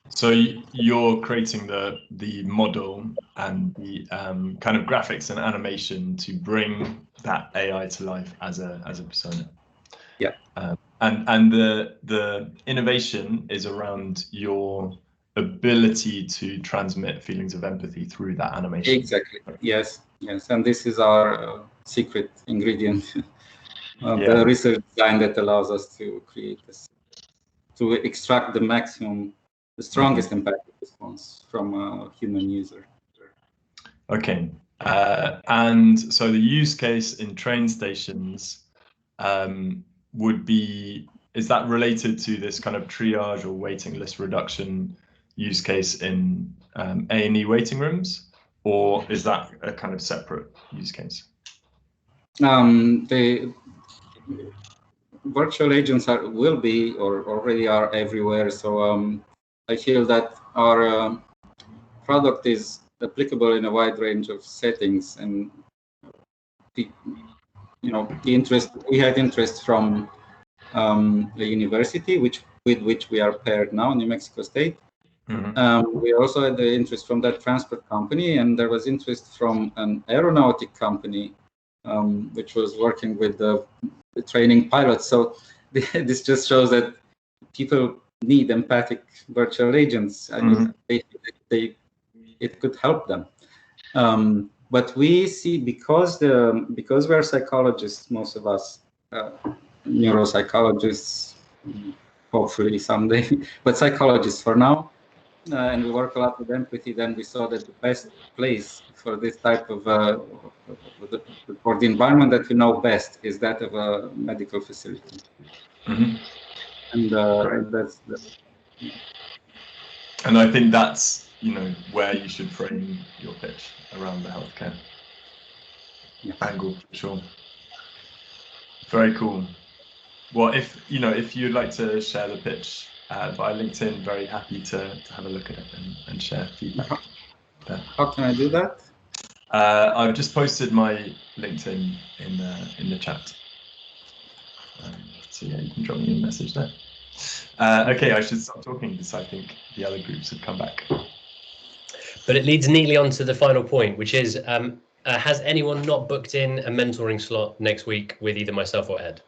So you're creating the model and the kind of graphics and animation to bring that AI to life as a persona. Yeah. And the innovation is around your ability to transmit feelings of empathy through that animation. Exactly. Yes. And this is our secret ingredient of the research design that allows us to create this, to extract the strongest empathic response from a human user. Okay. And so the use case in train stations would be, is that related to this kind of triage or waiting list reduction use case in A&E waiting rooms, or is that a kind of separate use case? The virtual agents will be or already are everywhere. So I feel that our product is applicable in a wide range of settings, and the interest, we had interest from the university with which we are paired now, New Mexico State. Mm-hmm. We also had the interest from that transport company, and there was interest from an aeronautic company which was working with the training pilots. So this just shows that people need empathic virtual agents, and it could help them. But we see, because we're psychologists, most of us, neuropsychologists, hopefully someday, but psychologists for now, and we work a lot with empathy. Then we saw that the best place for this type of for the environment that we know best is that of a medical facility. Mm-hmm. And that's and I think that's where you should frame your pitch, around the healthcare angle, for sure. Very cool. Well, if you'd like to share the pitch via LinkedIn, very happy to have a look at it and share feedback. How can I do that? I've just posted my LinkedIn in the chat. So yeah, you can drop me a message there. Okay, I should stop talking because I think the other groups have come back. But it leads neatly on to the final point, which is, has anyone not booked in a mentoring slot next week with either myself or Ed?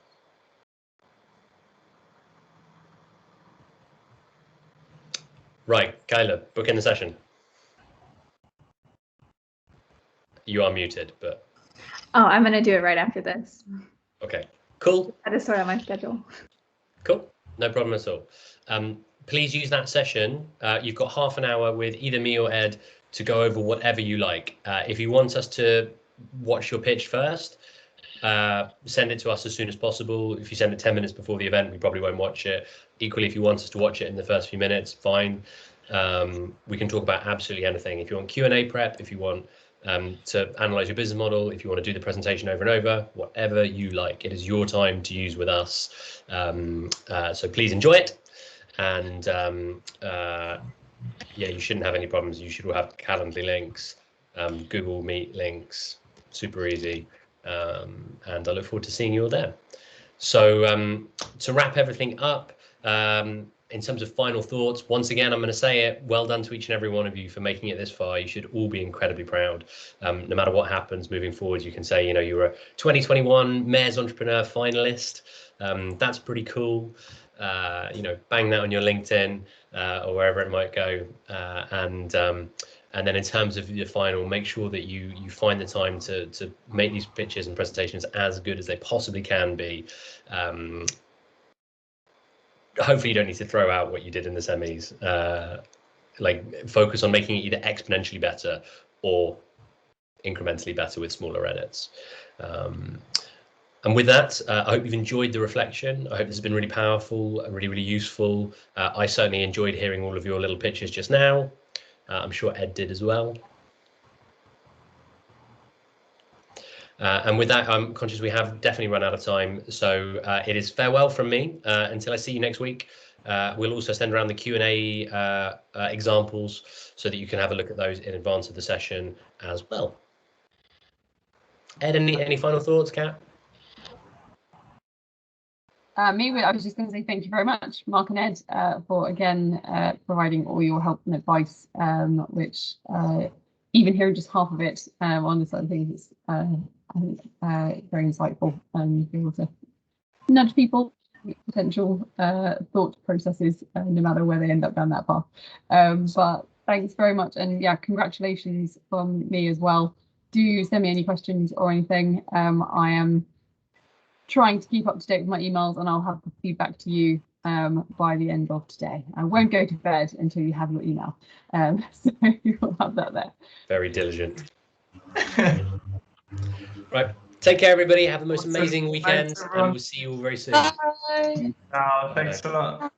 Right, Kyla, book in the session. You are muted, but... Oh, I'm going to do it right after this. Okay, cool. I just sort out my schedule. Cool, no problem at all. Please use that session. You've got half an hour with either me or Ed to go over whatever you like. If you want us to watch your pitch first, send it to us as soon as possible. If you send it 10 minutes before the event, we probably won't watch it. Equally, if you want us to watch it in the first few minutes, fine. We can talk about absolutely anything. If you want Q&A prep, if you want to analyze your business model, if you want to do the presentation over and over, whatever you like. It is your time to use with us. So please enjoy it. And yeah, you shouldn't have any problems. You should all have Calendly links, Google Meet links, super easy. And I look forward to seeing you all there. So to wrap everything up, in terms of final thoughts, once again, I'm going to say it, well done to each and every one of you for making it this far. You should all be incredibly proud. No matter what happens moving forward, you can say, you were a 2021 Mayor's Entrepreneur finalist. That's pretty cool. Bang that on your LinkedIn or wherever it might go. And then in terms of your final, make sure that you find the time to make these pitches and presentations as good as they possibly can be. Hopefully you don't need to throw out what you did in the semis. Focus on making it either exponentially better or incrementally better with smaller edits. And with that, I hope you've enjoyed the reflection. I hope this has been really powerful, really, really useful. I certainly enjoyed hearing all of your little pitches just now. I'm sure Ed did as well. And with that, I'm conscious we have definitely run out of time. So it is farewell from me until I see you next week. We'll also send around the Q&A examples so that you can have a look at those in advance of the session as well. Ed, any final thoughts, Kat? I was just going to say thank you very much, Mark and Ed, for again providing all your help and advice, which even hearing just half of it on this side of things is I think very insightful and be able to nudge people potential thought processes, no matter where they end up down that path. But thanks very much, and yeah, congratulations from me as well. Do send me any questions or anything. I am trying to keep up to date with my emails, and I'll have the feedback to you by the end of today. I won't go to bed until you have your email, so you'll have that there. Very diligent. Right, take care, everybody. Have the most amazing weekend, and we'll see you all very soon. Bye. Thanks a lot.